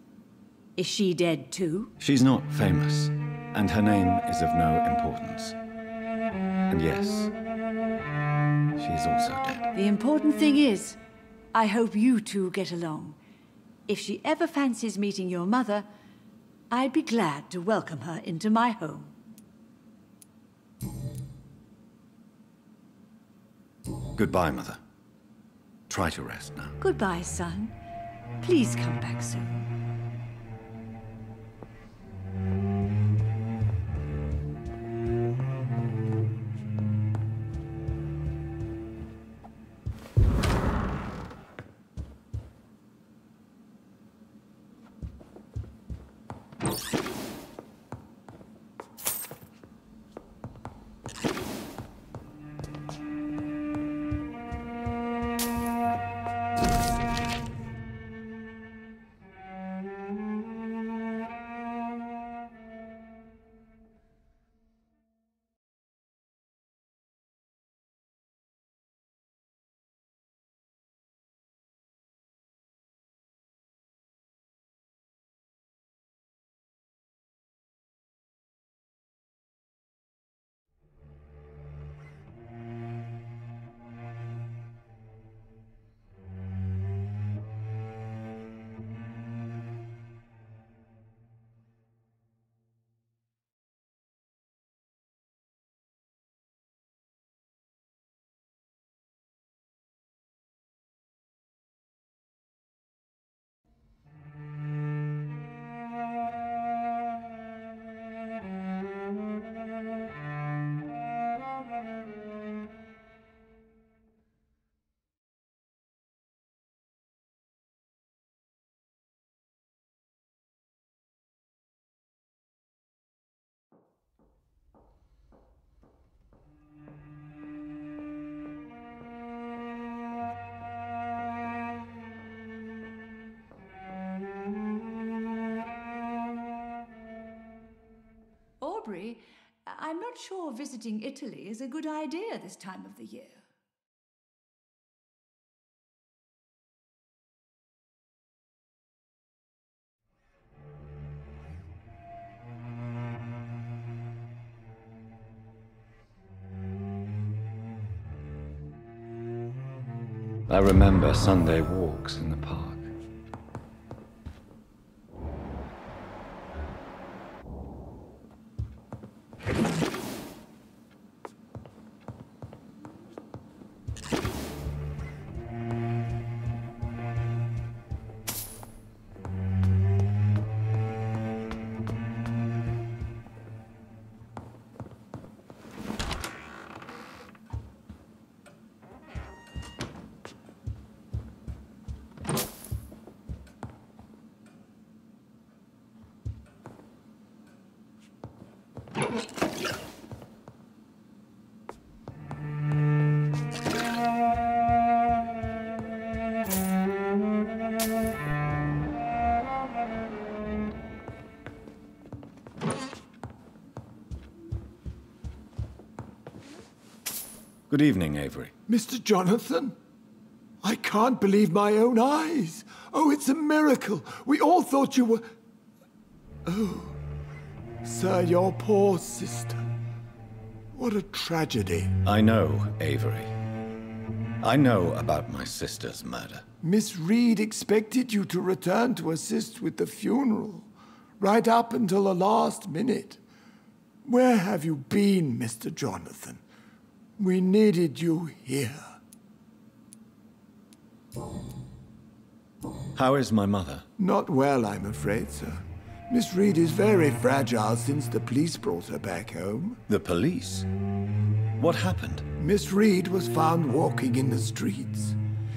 Is she dead too? She's not famous, and her name is of no importance. And yes, she is also dead. The important thing is, I hope you two get along. If she ever fancies meeting your mother, I'd be glad to welcome her into my home. Goodbye, Mother. Try to rest now. Goodbye, son. Please come back soon. I'm not sure visiting Italy is a good idea this time of the year. I remember Sunday walks in the park. Good evening, Avery. Mr. Jonathan? I can't believe my own eyes. Oh, it's a miracle. We all thought you were... Oh, sir, your poor sister. What a tragedy. I know, Avery. I know about my sister's murder. Miss Reed expected you to return to assist with the funeral, right up until the last minute. Where have you been, Mr. Jonathan? We needed you here. How is my mother? Not well, I'm afraid, sir. Miss Reed is very fragile since the police brought her back home. The police? What happened? Miss Reed was found walking in the streets.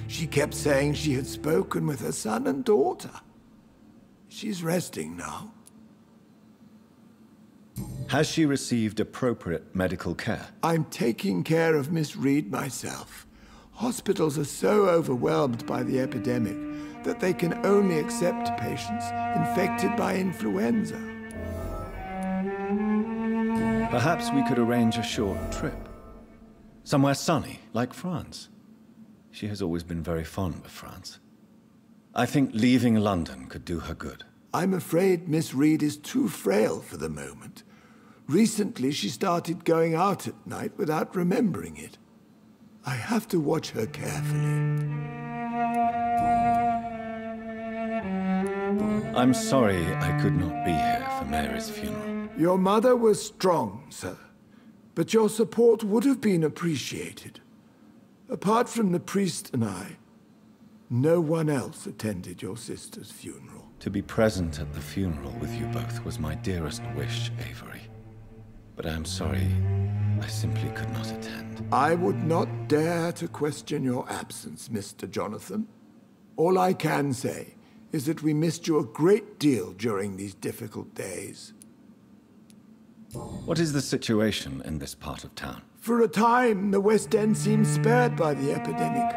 She kept saying she had spoken with her son and daughter. She's resting now. Has she received appropriate medical care? I'm taking care of Miss Reed myself. Hospitals are so overwhelmed by the epidemic that they can only accept patients infected by influenza. Perhaps we could arrange a short trip. Somewhere sunny, like France. She has always been very fond of France. I think leaving London could do her good. I'm afraid Miss Reed is too frail for the moment. Recently, she started going out at night without remembering it. I have to watch her carefully. I'm sorry I could not be here for Mary's funeral. Your mother was strong, sir, but your support would have been appreciated. Apart from the priest and I, no one else attended your sister's funeral. To be present at the funeral with you both was my dearest wish, Avery. But I'm sorry, I simply could not attend. I would not dare to question your absence, Mr. Jonathan. All I can say is that we missed you a great deal during these difficult days. What is the situation in this part of town? For a time, the West-End seemed spared by the epidemic.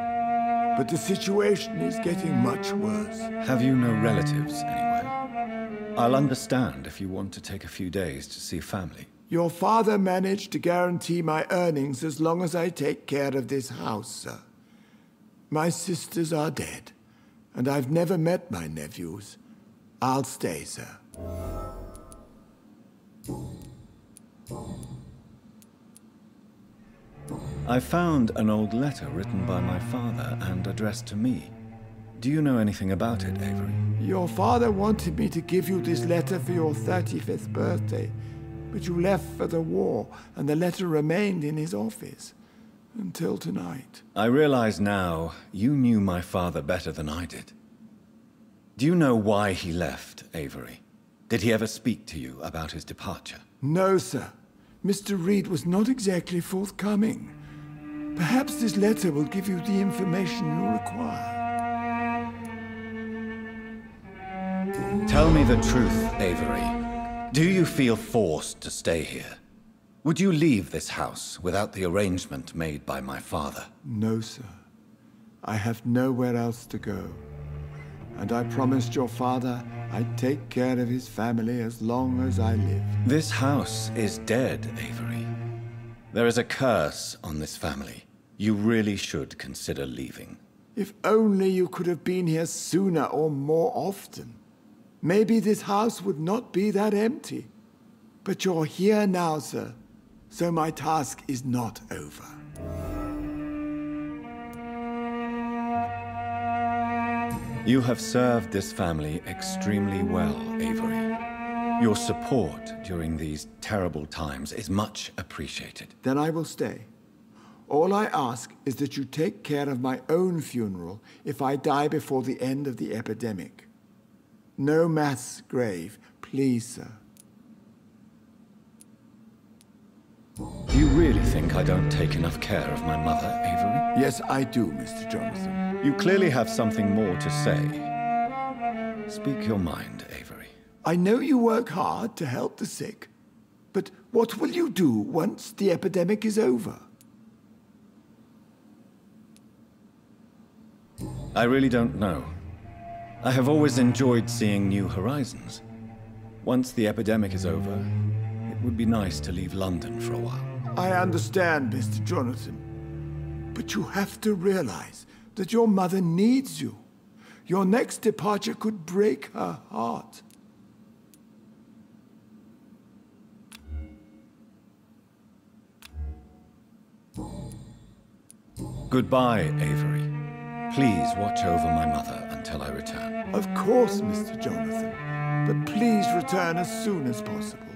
But the situation is getting much worse. Have you no relatives anywhere? I'll understand if you want to take a few days to see family. Your father managed to guarantee my earnings as long as I take care of this house, sir. My sisters are dead, and I've never met my nephews. I'll stay, sir. I found an old letter written by my father and addressed to me. Do you know anything about it, Avery? Your father wanted me to give you this letter for your 35th birthday, but you left for the war, and the letter remained in his office until tonight. I realize now you knew my father better than I did. Do you know why he left, Avery? Did he ever speak to you about his departure? No, sir. Mr. Reed was not exactly forthcoming. Perhaps this letter will give you the information you require. Tell me the truth, Avery. Do you feel forced to stay here? Would you leave this house without the arrangement made by my father? No, sir. I have nowhere else to go. and I promised your father I'd take care of his family as long as I live. This house is dead, Avery. There is a curse on this family. You really should consider leaving. If only you could have been here sooner or more often. Maybe this house would not be that empty. But you're here now, sir, so my task is not over. You have served this family extremely well, Avery. Your support during these terrible times is much appreciated. Then I will stay. All I ask is that you take care of my own funeral if I die before the end of the epidemic. No mass grave, please, sir. Do you really think I don't take enough care of my mother, Avery? Yes, I do, Mr. Jonathan. You clearly have something more to say. Speak your mind, Avery. I know you work hard to help the sick, but what will you do once the epidemic is over? I really don't know. I have always enjoyed seeing new horizons. Once the epidemic is over, it would be nice to leave London for a while. I understand, Mr. Jonathan. But you have to realize that your mother needs you. Your next departure could break her heart. Goodbye, Avery. Please watch over my mother until I return. Of course, Mr. Jonathan. But please return as soon as possible.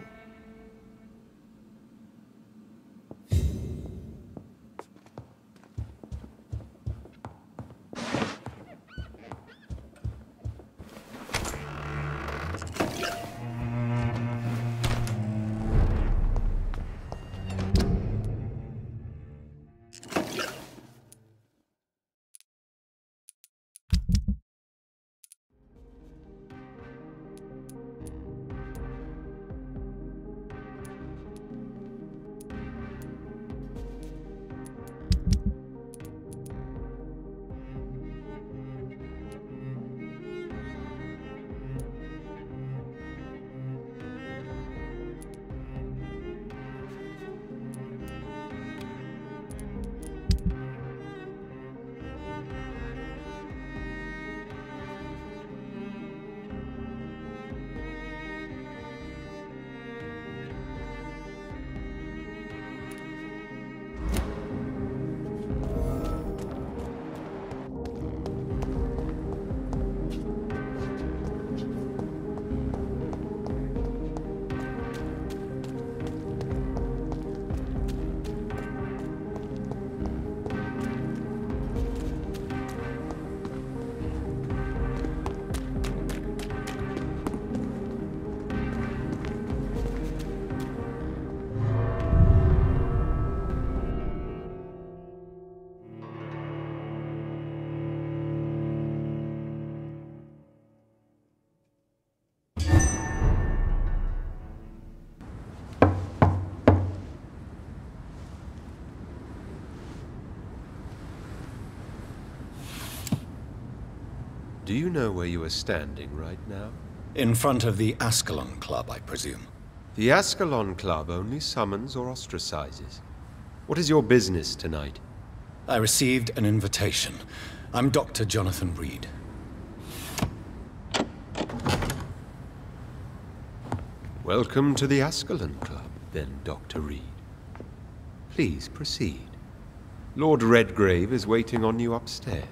Do you know where you are standing right now? In front of the Ascalon Club, I presume. The Ascalon Club only summons or ostracizes. What is your business tonight? I received an invitation. I'm Dr. Jonathan Reed. Welcome to the Ascalon Club, then, Dr. Reed. Please proceed. Lord Redgrave is waiting on you upstairs.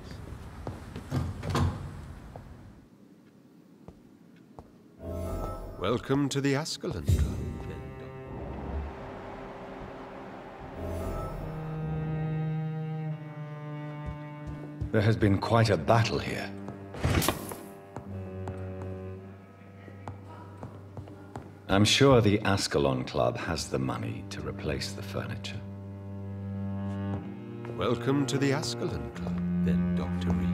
Welcome to the Ascalon Club, then, There has been quite a battle here. I'm sure the Ascalon Club has the money to replace the furniture. Welcome to the Ascalon Club, then, Dr. Reed.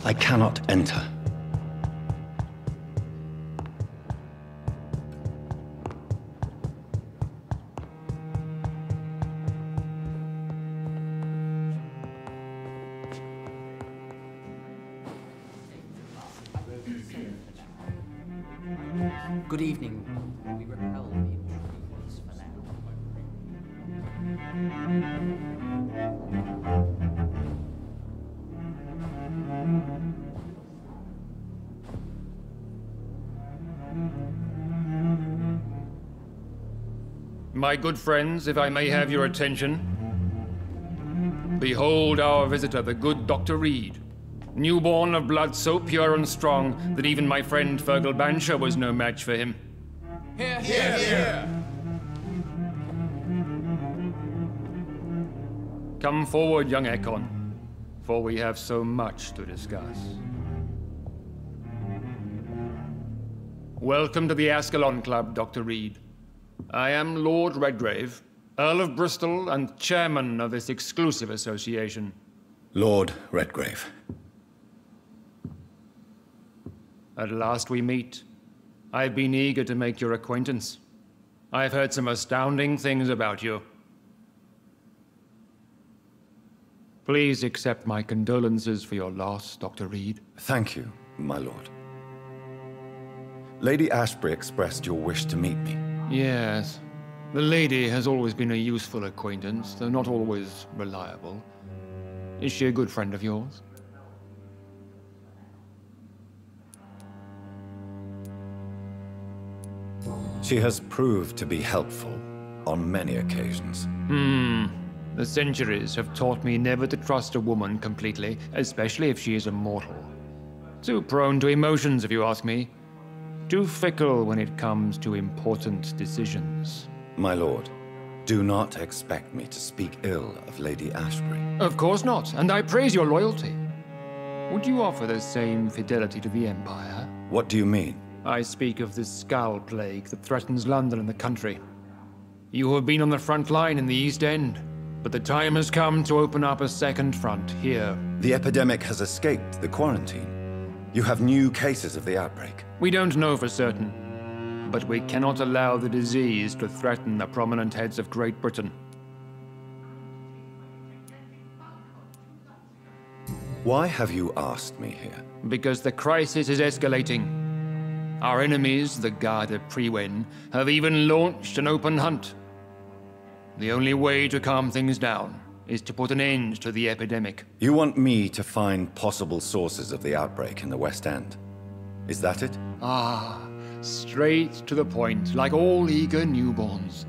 I cannot enter. Good evening. We repel the intrusions for now. My good friends, if I may have your attention. Behold our visitor, the good Dr. Reed. Newborn of blood so pure and strong that even my friend Fergal Bansher was no match for him. Here, here, here. Come forward, young Ekon, for we have so much to discuss. Welcome to the Ascalon Club, Dr. Reed. I am Lord Redgrave, Earl of Bristol and chairman of this exclusive association. Lord Redgrave. At last we meet. I've been eager to make your acquaintance. I've heard some astounding things about you. Please accept my condolences for your loss, Dr. Reed. Thank you, my lord. Lady Ashbury expressed your wish to meet me. Yes. The lady has always been a useful acquaintance, though not always reliable. Is she a good friend of yours? She has proved to be helpful on many occasions. The centuries have taught me never to trust a woman completely, especially if she is a mortal. Too prone to emotions, if you ask me. Too fickle when it comes to important decisions. My lord, do not expect me to speak ill of Lady Ashbury. Of course not, and I praise your loyalty. Would you offer the same fidelity to the Empire? What do you mean? I speak of the Skull Plague that threatens London and the country. You have been on the front line in the East End, but the time has come to open up a second front here. The epidemic has escaped the quarantine. You have new cases of the outbreak. We don't know for certain, but we cannot allow the disease to threaten the prominent heads of Great Britain. Why have you asked me here? Because the crisis is escalating. Our enemies, the Garda Priwen, have even launched an open hunt. The only way to calm things down is to put an end to the epidemic. You want me to find possible sources of the outbreak in the West End? Is that it? Ah, straight to the point, like all eager newborns.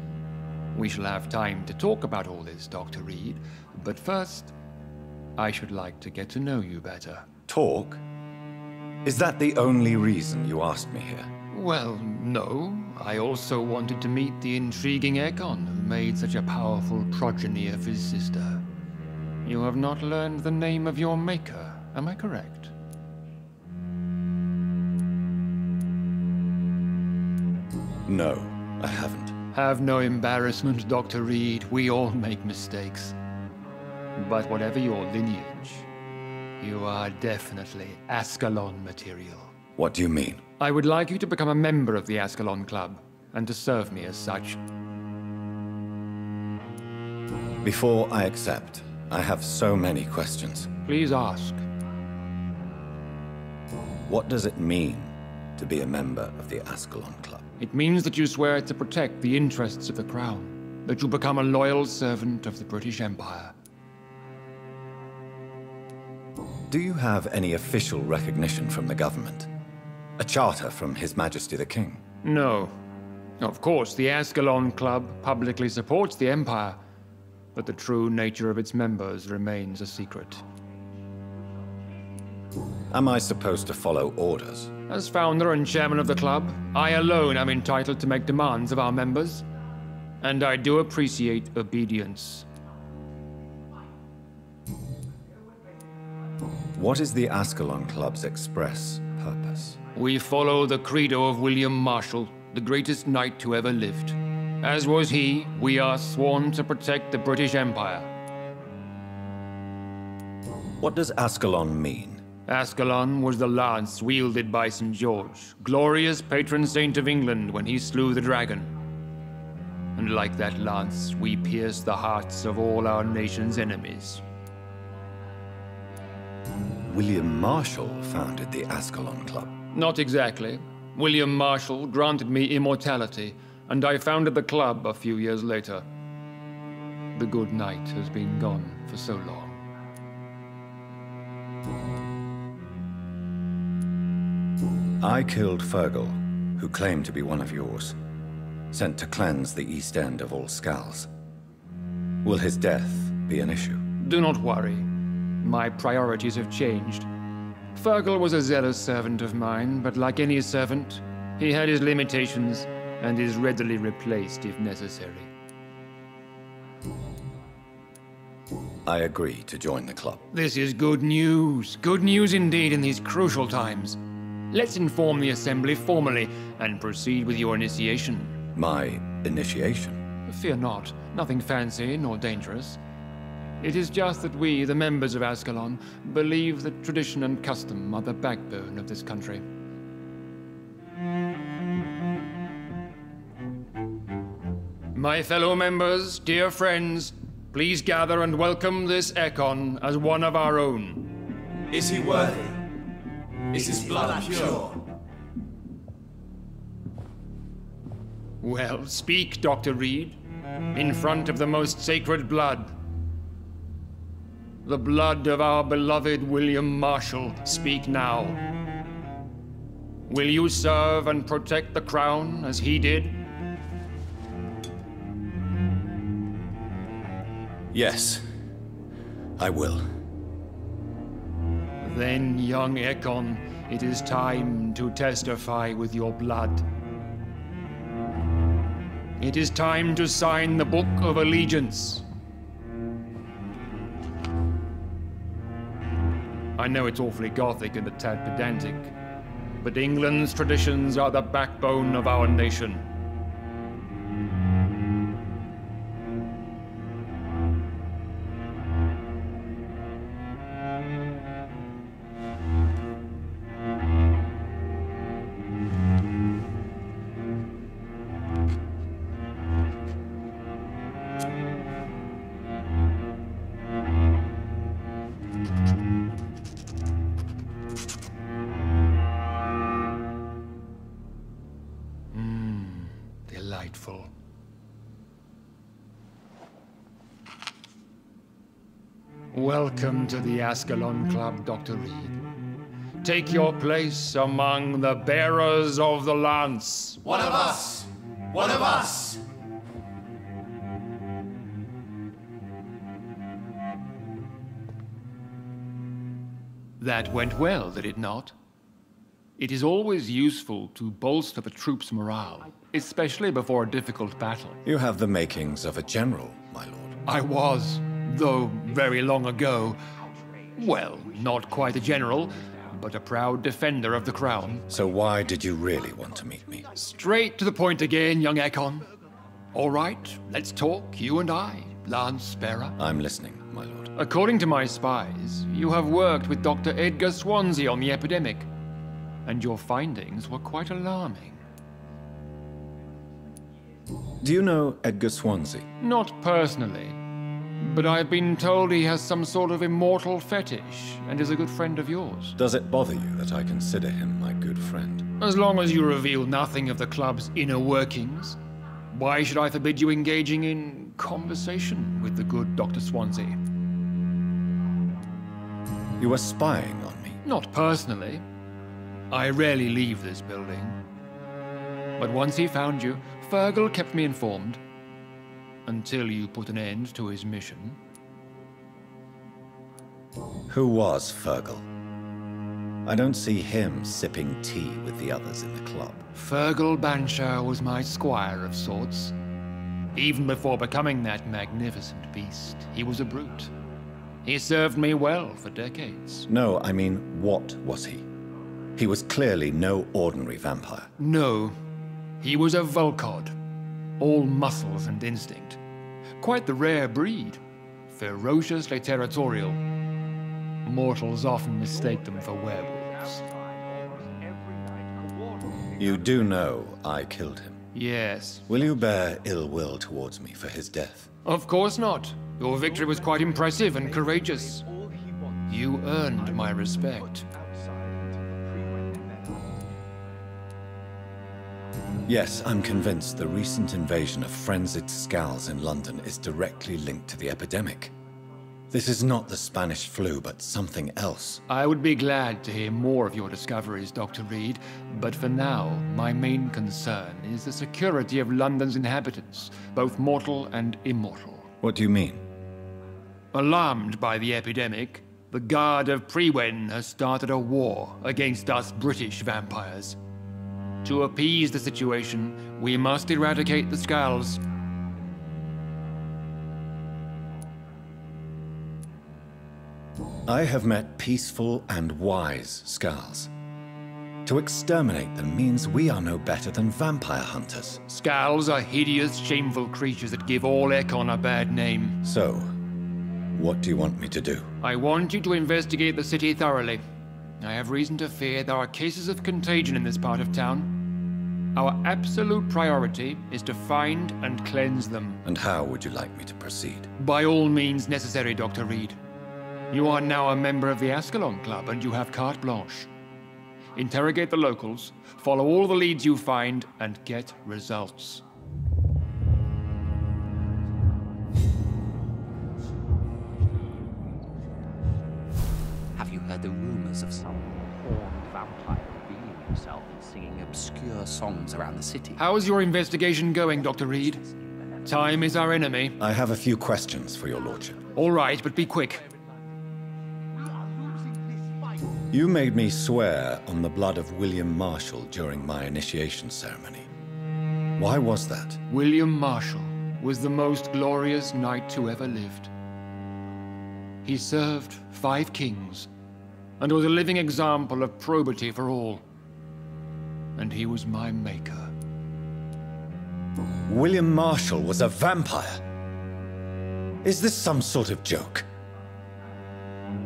We shall have time to talk about all this, Dr. Reed, but first, I should like to get to know you better. Talk? Is that the only reason you asked me here? Well, no. I also wanted to meet the intriguing Ekon, who made such a powerful progeny of his sister. You have not learned the name of your maker, am I correct? No, I haven't. Have no embarrassment, Dr. Reed. We all make mistakes. But whatever your lineage, you are definitely Ascalon material. What do you mean? I would like you to become a member of the Ascalon Club, and to serve me as such. Before I accept, I have so many questions. Please ask. What does it mean to be a member of the Ascalon Club? It means that you swear to protect the interests of the Crown, that you become a loyal servant of the British Empire. Do you have any official recognition from the government? A charter from His Majesty the King? No. Of course, the Ascalon Club publicly supports the Empire, but the true nature of its members remains a secret. Am I supposed to follow orders? As founder and chairman of the club, I alone am entitled to make demands of our members, and I do appreciate obedience. What is the Ascalon Club's express purpose? We follow the credo of William Marshall, the greatest knight who ever lived. As was he, we are sworn to protect the British Empire. What does Ascalon mean Ascalon was the lance wielded by St. George, glorious patron saint of England when he slew the dragon. And like that lance, we pierce the hearts of all our nation's enemies. William Marshall founded the Ascalon Club. Not exactly. William Marshall granted me immortality, and I founded the club a few years later. The good knight has been gone for so long. I killed Fergal, who claimed to be one of yours, sent to cleanse the East End of all Scals. Will his death be an issue? Do not worry. My priorities have changed. Fergal was a zealous servant of mine, but like any servant, he had his limitations and is readily replaced if necessary. I agree to join the club. This is good news. Good news indeed in these crucial times. Let's inform the Assembly formally and proceed with your initiation. My initiation? Fear not. Nothing fancy nor dangerous. It is just that we, the members of Ascalon, believe that tradition and custom are the backbone of this country. My fellow members, dear friends, please gather and welcome this Econ as one of our own. Is he worthy? Is his blood pure? Well, speak, Dr. Reed, in front of the most sacred blood. The blood of our beloved William Marshall, speak now. Will you serve and protect the crown as he did? Yes, I will. Then, young Econ, it is time to testify with your blood. It is time to sign the Book of Allegiance. I know it's awfully gothic and a tad pedantic, but England's traditions are the backbone of our nation. Delightful. Welcome to the Ascalon Club, Dr. Reed. Take your place among the bearers of the lance. One of us! One of us! That went well, did it not? It is always useful to bolster the troops' morale, especially before a difficult battle. You have the makings of a general, my lord. I was, though very long ago. Well, not quite a general, but a proud defender of the crown. So why did you really want to meet me? Straight to the point again, young Econ. All right, let's talk, you and I, Lance Bearer. I'm listening, my lord. According to my spies, you have worked with Dr. Edgar Swansea on the epidemic, and your findings were quite alarming. Do you know Edgar Swansea? Not personally, but I've been told he has some sort of immortal fetish and is a good friend of yours. Does it bother you that I consider him my good friend? As long as you reveal nothing of the club's inner workings, why should I forbid you engaging in conversation with the good Dr. Swansea? You were spying on me? Not personally. I rarely leave this building. But once he found you, Fergal kept me informed. Until you put an end to his mission. Who was Fergal? I don't see him sipping tea with the others in the club. Fergal Banshire was my squire of sorts. Even before becoming that magnificent beast, he was a brute. He served me well for decades. No, I mean, what was he? He was clearly no ordinary vampire. No, he was a Volcod. All muscles and instinct. Quite the rare breed. Ferociously territorial. Mortals often mistake them for werewolves. You do know I killed him? Yes. Will you bear ill will towards me for his death? Of course not. Your victory was quite impressive and courageous. You earned my respect. Yes, I'm convinced the recent invasion of frenzied Scals in London is directly linked to the epidemic. This is not the Spanish flu, but something else. I would be glad to hear more of your discoveries, Dr. Reed, but for now, my main concern is the security of London's inhabitants, both mortal and immortal. What do you mean? Alarmed by the epidemic, the Guard of Prewen has started a war against us British vampires. To appease the situation, we must eradicate the Scals. I have met peaceful and wise Scals. To exterminate them means we are no better than vampire hunters. Scals are hideous, shameful creatures that give all Ekon a bad name. So, what do you want me to do? I want you to investigate the city thoroughly. I have reason to fear there are cases of contagion in this part of town. Our absolute priority is to find and cleanse them. And how would you like me to proceed? By all means necessary, Dr. Reed. You are now a member of the Ascalon Club and you have carte blanche. Interrogate the locals, follow all the leads you find, and get results. Have you heard the rumors of some horned vampire revealing himself and singing obscure songs around the city? How is your investigation going, Dr. Reed? Time is our enemy. I have a few questions for your lordship. All right, but be quick. You made me swear on the blood of William Marshall during my initiation ceremony. Why was that? William Marshall was the most glorious knight who ever lived. He served 5 kings, and was a living example of probity for all. And he was my maker. William Marshall was a vampire? Is this some sort of joke?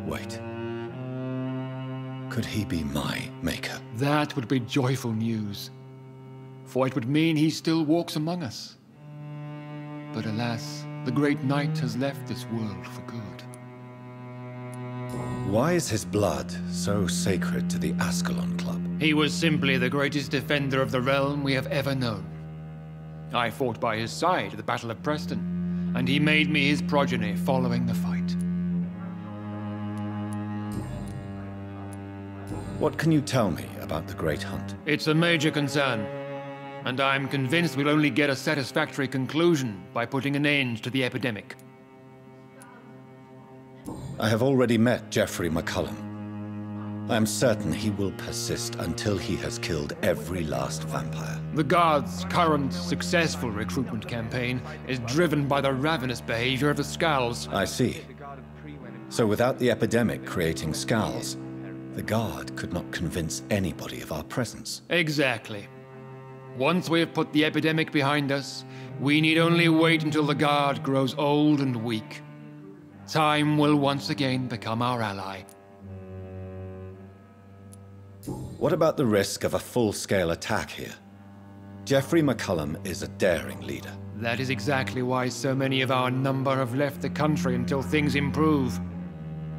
Wait. Could he be my maker? That would be joyful news, for it would mean he still walks among us. But alas, the great knight has left this world for good. Why is his blood so sacred to the Ascalon Club? He was simply the greatest defender of the realm we have ever known. I fought by his side at the Battle of Preston, and he made me his progeny following the fight. What can you tell me about the Great Hunt? It's a major concern, and I'm convinced we'll only get a satisfactory conclusion by putting an end to the epidemic. I have already met Geoffrey McCullum. I am certain he will persist until he has killed every last vampire. The Guard's current successful recruitment campaign is driven by the ravenous behavior of the Scals. I see. So without the epidemic creating Scals, the Guard could not convince anybody of our presence. Exactly. Once we have put the epidemic behind us, we need only wait until the Guard grows old and weak. Time will once again become our ally. What about the risk of a full-scale attack here? Geoffrey McCullum is a daring leader. That is exactly why so many of our number have left the country until things improve.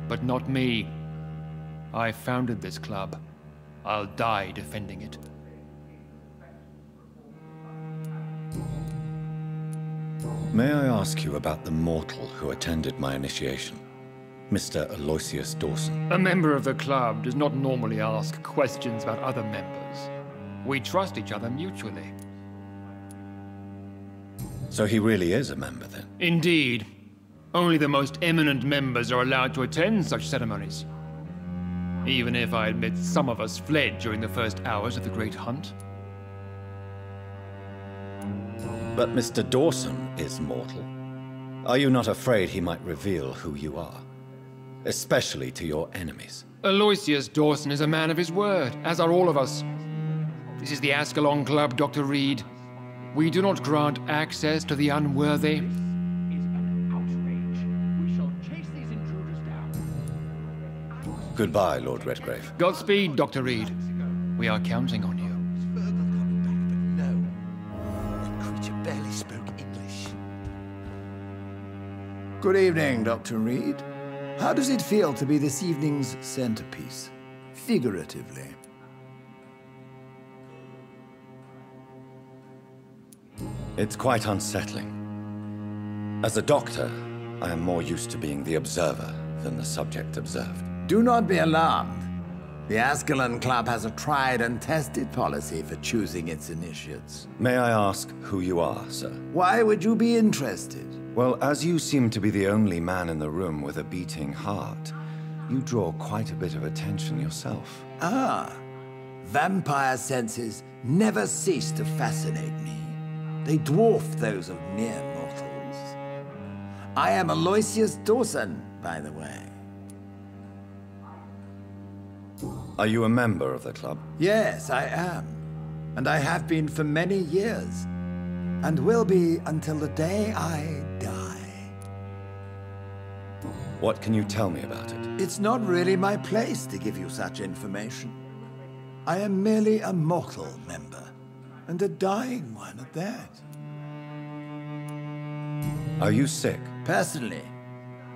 But not me. I founded this club. I'll die defending it. May I ask you about the mortal who attended my initiation? Mr. Aloysius Dawson. A member of the club does not normally ask questions about other members. We trust each other mutually. So he really is a member, then? Indeed. Only the most eminent members are allowed to attend such ceremonies. Even if I admit some of us fled during the first hours of the Great Hunt. But Mr. Dawson is mortal. Are you not afraid he might reveal who you are? Especially to your enemies. Aloysius Dawson is a man of his word, as are all of us. This is the Ascalon Club, Dr. Reed. We do not grant access to the unworthy. Goodbye, Lord Redgrave. Godspeed, Dr. Reed. We are counting on you. Barely spoke English. Good evening, Dr. Reed. How does it feel to be this evening's centerpiece, figuratively? It's quite unsettling. As a doctor, I am more used to being the observer than the subject observed. Do not be alarmed. The Ascalon Club has a tried and tested policy for choosing its initiates. May I ask who you are, sir? Why would you be interested? Well, as you seem to be the only man in the room with a beating heart, you draw quite a bit of attention yourself. Ah, vampire senses never cease to fascinate me. They dwarf those of mere mortals. I am Aloysius Dawson, by the way. Are you a member of the club? Yes, I am. And I have been for many years. And will be until the day I die. What can you tell me about it? It's not really my place to give you such information. I am merely a mortal member, and a dying one at that. Are you sick? Personally,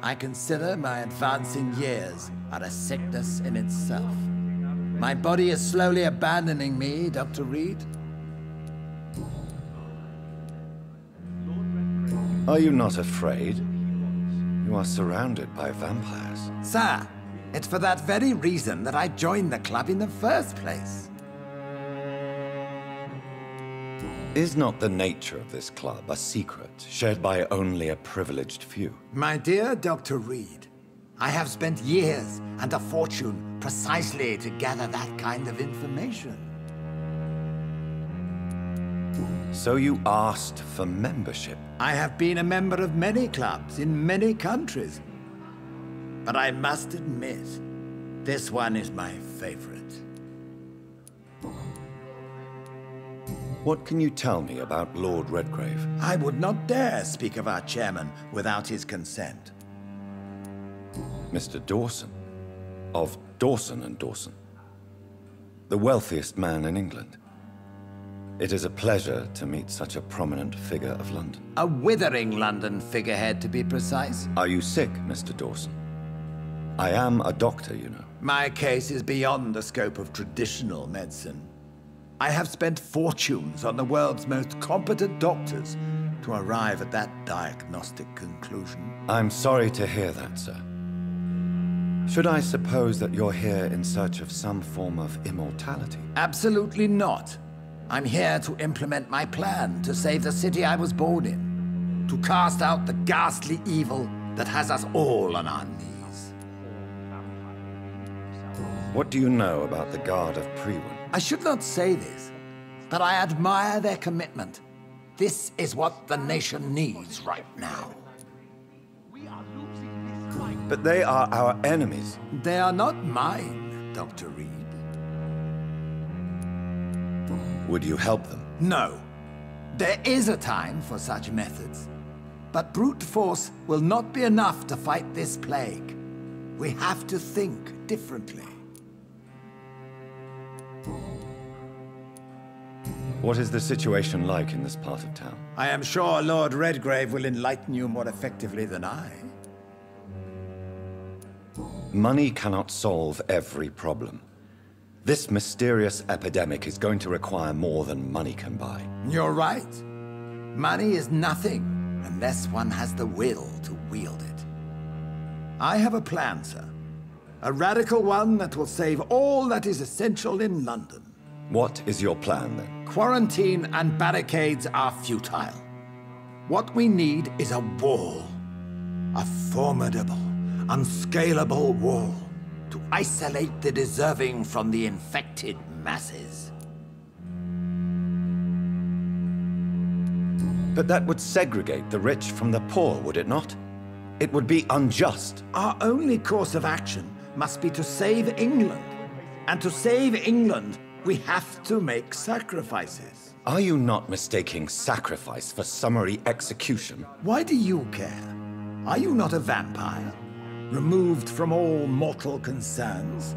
I consider my advancing years are a sickness in itself. My body is slowly abandoning me, Dr. Reed. Are you not afraid? You are surrounded by vampires. Sir, it's for that very reason that I joined the club in the first place. Is not the nature of this club a secret shared by only a privileged few? My dear Dr. Reed, I have spent years and a fortune precisely to gather that kind of information. So you asked for membership? I have been a member of many clubs in many countries. But I must admit, this one is my favorite. What can you tell me about Lord Redgrave? I would not dare speak of our chairman without his consent. Mr. Dawson, of Dawson and Dawson, the wealthiest man in England. It is a pleasure to meet such a prominent figure of London. A withering London figurehead, to be precise. Are you sick, Mr. Dawson? I am a doctor, you know. My case is beyond the scope of traditional medicine. I have spent fortunes on the world's most competent doctors to arrive at that diagnostic conclusion. I'm sorry to hear that, sir. Should I suppose that you're here in search of some form of immortality? Absolutely not. I'm here to implement my plan to save the city I was born in. To cast out the ghastly evil that has us all on our knees. What do you know about the Guard of Prewin? I should not say this, but I admire their commitment. This is what the nation needs right now. But they are our enemies. They are not mine, Dr. Reed. Would you help them? No. There is a time for such methods. But brute force will not be enough to fight this plague. We have to think differently. What is the situation like in this part of town? I am sure Lord Redgrave will enlighten you more effectively than I. Money cannot solve every problem. This mysterious epidemic is going to require more than money can buy. You're right. Money is nothing unless one has the will to wield it. I have a plan, sir. A radical one that will save all that is essential in London. What is your plan, then? Quarantine and barricades are futile. What we need is a wall. A formidable, unscalable wall to isolate the deserving from the infected masses. But that would segregate the rich from the poor, would it not? It would be unjust. Our only course of action must be to save England. And to save England, we have to make sacrifices. Are you not mistaking sacrifice for summary execution? Why do you care? Are you not a vampire? removed from all mortal concerns.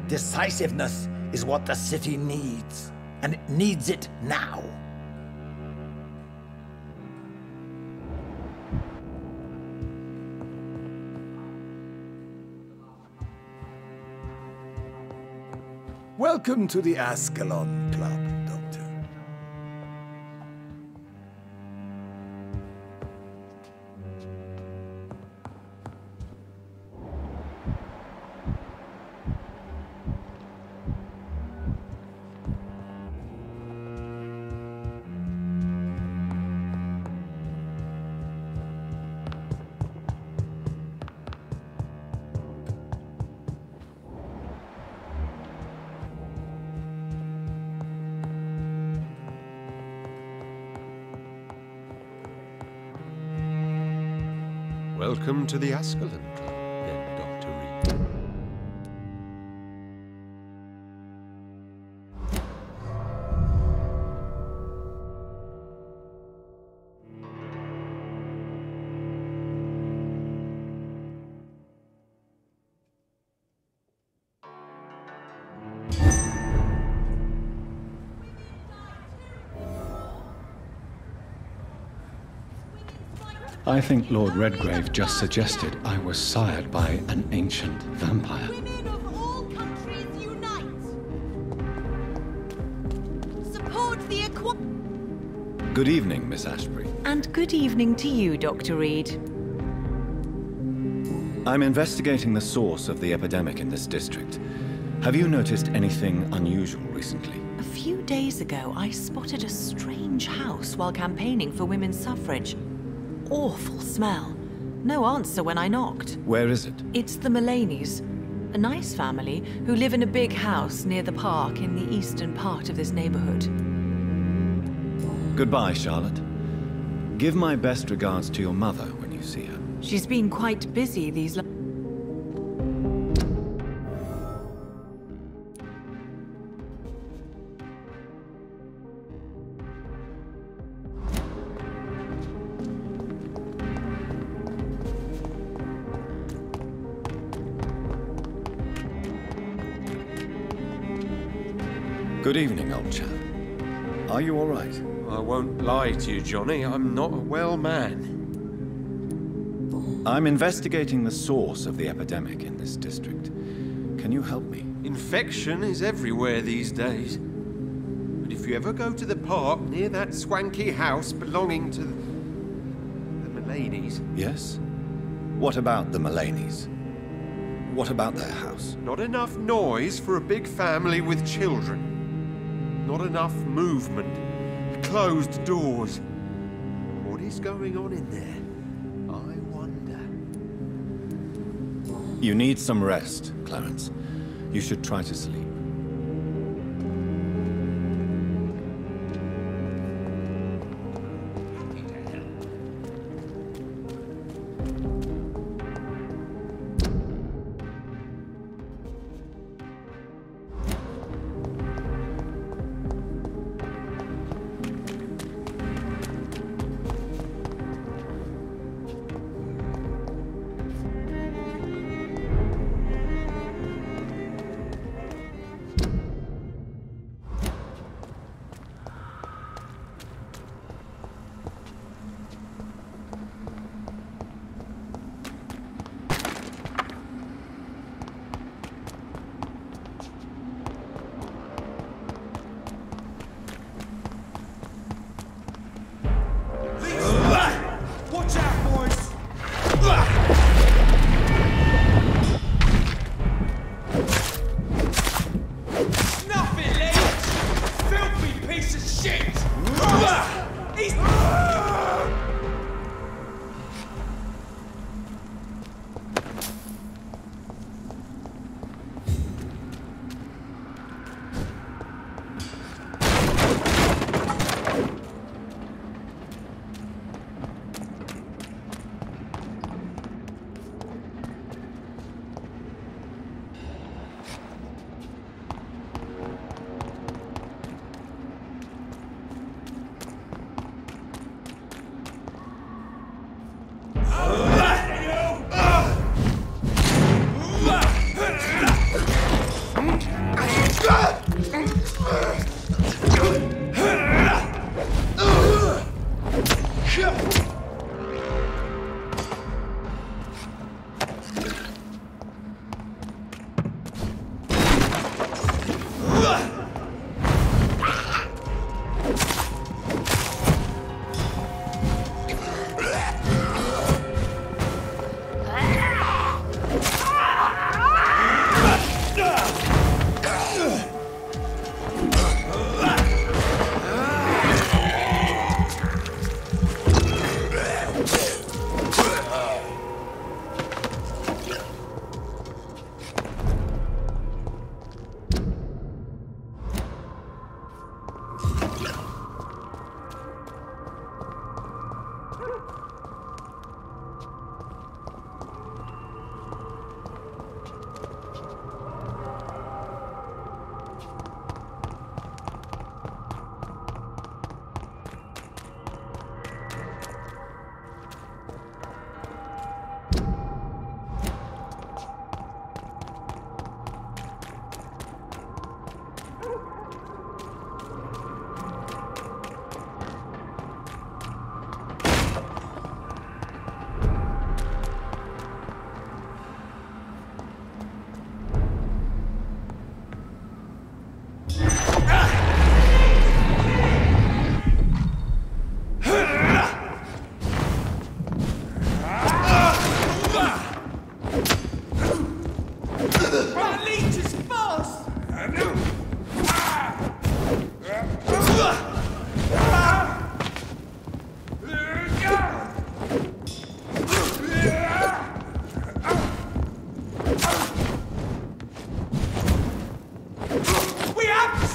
Decisiveness is what the city needs, and it needs it now. Welcome to the Ascalon Club, Doctor. Welcome to the Ascalon Club, then, Dr. Reed. I think Lord Redgrave just suggested I was sired by an ancient vampire. Women of all countries unite! Support the Good evening, Miss Ashbury. And good evening to you, Dr. Reed. I'm investigating the source of the epidemic in this district. Have you noticed anything unusual recently? A few days ago, I spotted a strange house while campaigning for women's suffrage. Awful smell. No answer when I knocked. Where is it? It's the Mullaney's, a nice family who live in a big house near the park in the eastern part of this neighborhood. Goodbye, Charlotte. Give my best regards to your mother when you see her. She's been quite busy these Good evening, old chap. Are you all right? I won't lie to you, Johnny. I'm not a well man. I'm investigating the source of the epidemic in this district. Can you help me? Infection is everywhere these days. But if you ever go to the park near that swanky house belonging to the Mullaney's... Yes? What about the Mullaney's? What about their house? Not enough noise for a big family with children. Not enough movement. Closed doors. What is going on in there? I wonder. You need some rest, Clarence. You should try to sleep.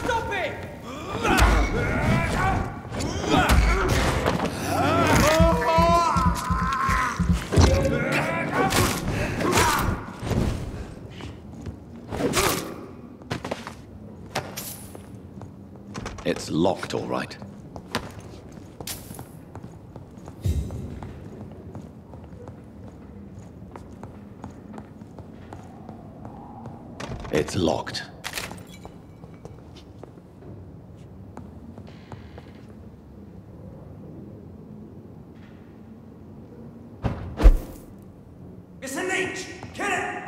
stop it! It's locked, all right. It's locked. It's a leech! Kill it!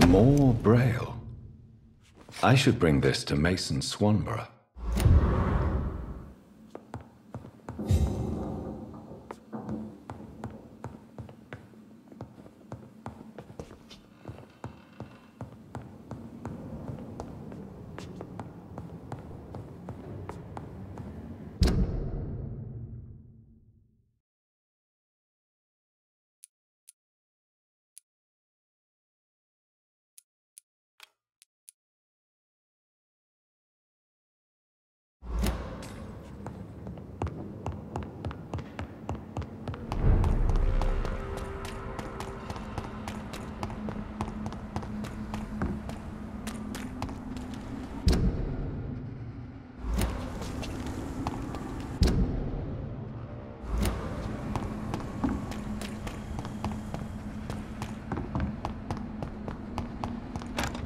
More Braille. I should bring this to Mason Swanborough.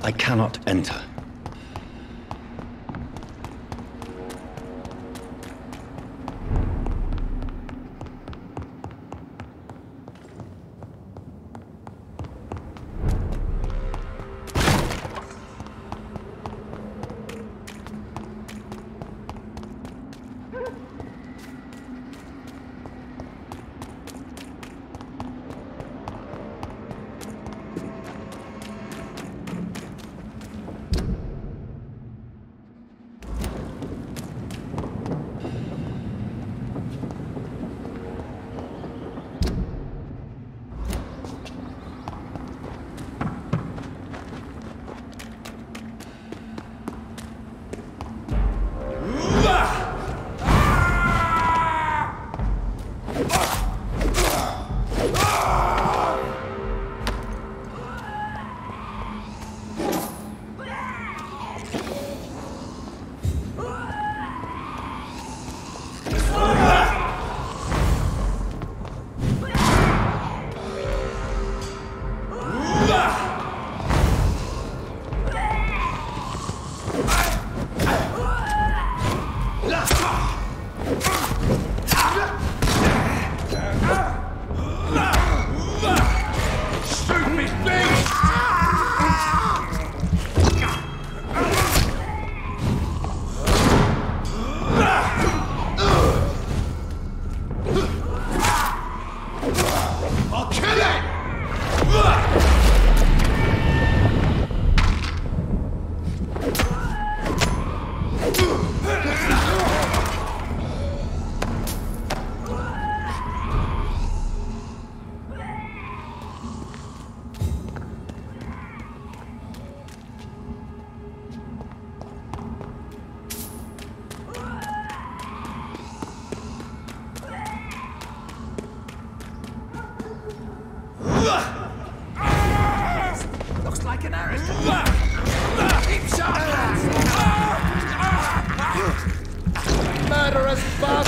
I cannot enter. murderous bug!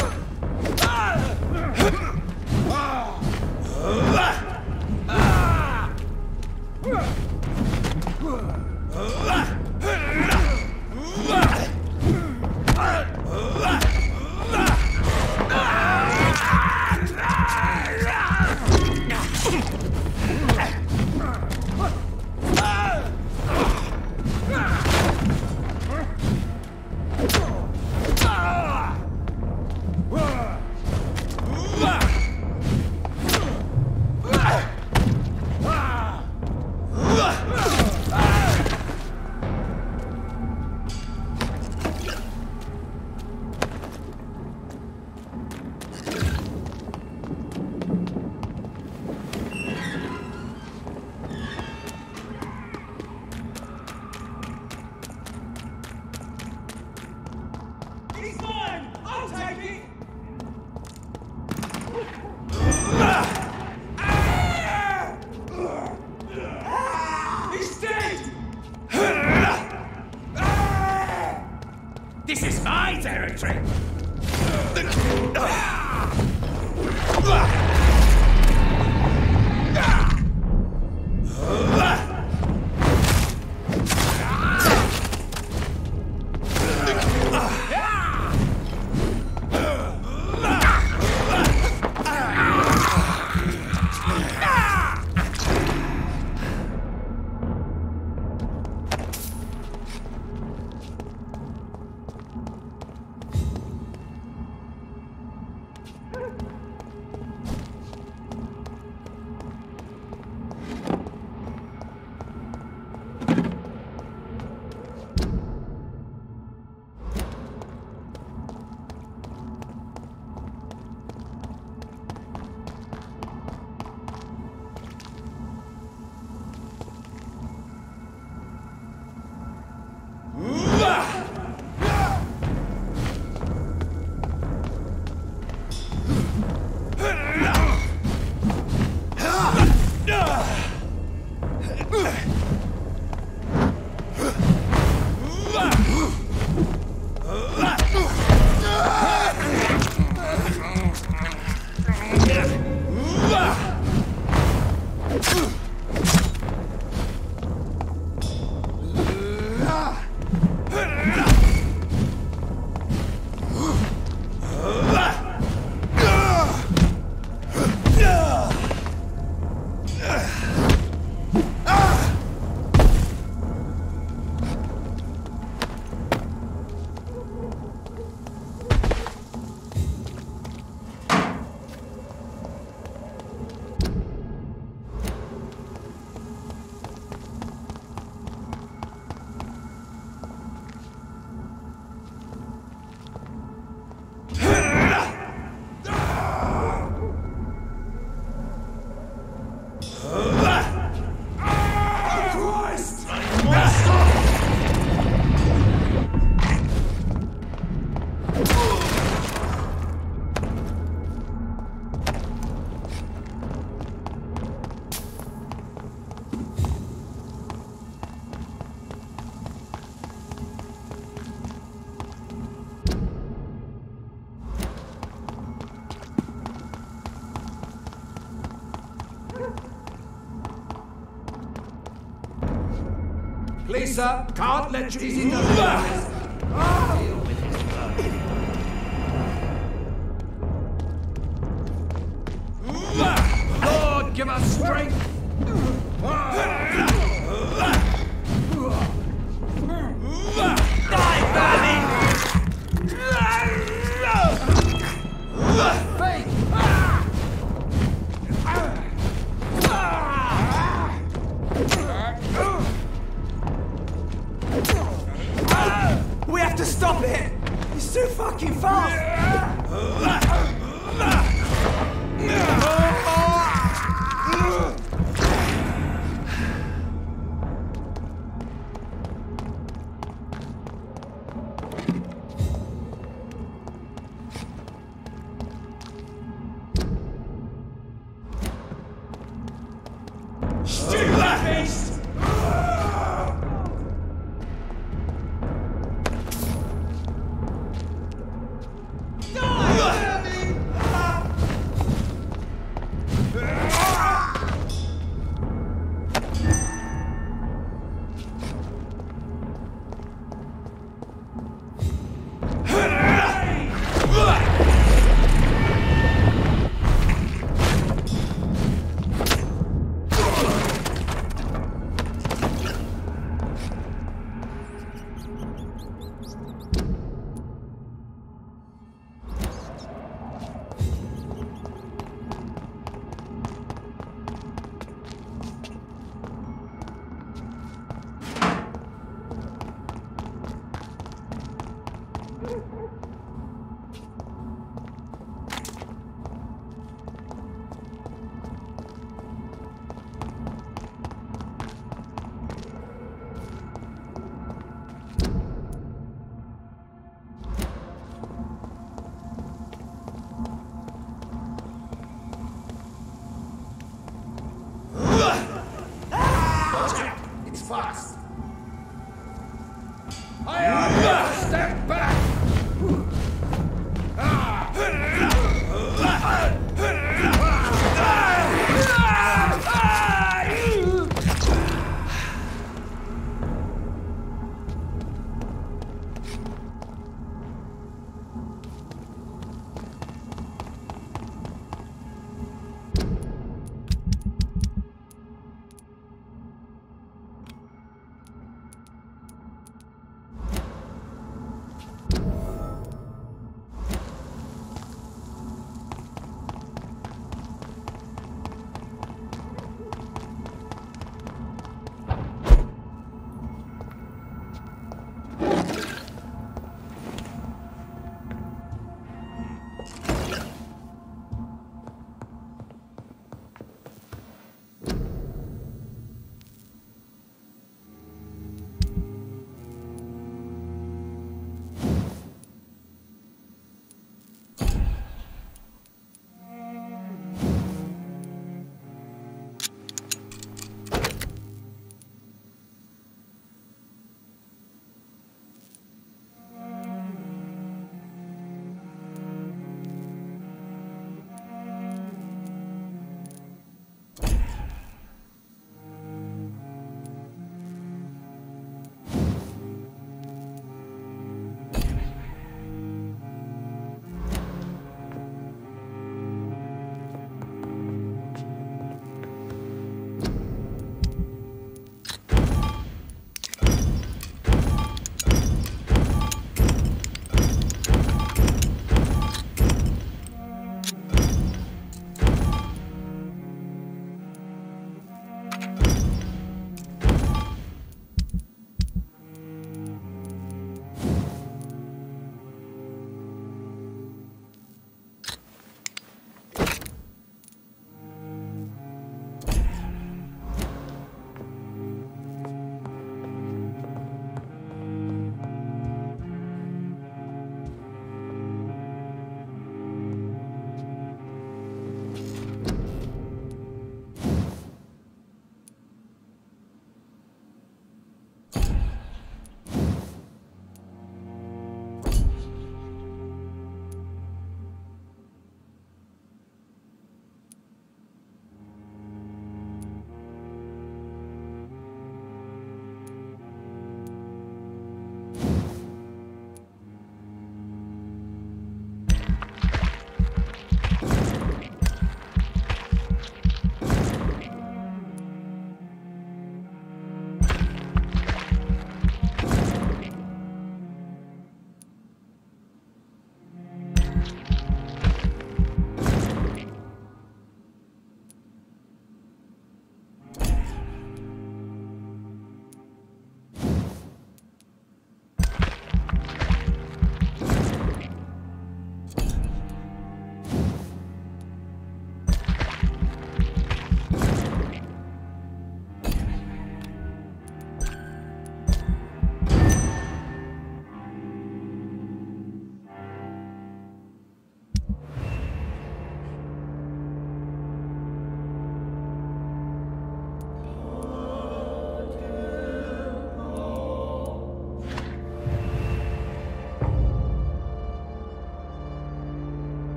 This is my territory! Please, sir, can't let you easy deal with his blood. Lord, give us strength! Die, Barney! We have to stop it! He's too fucking fast! Watch it! It's fast! Step back!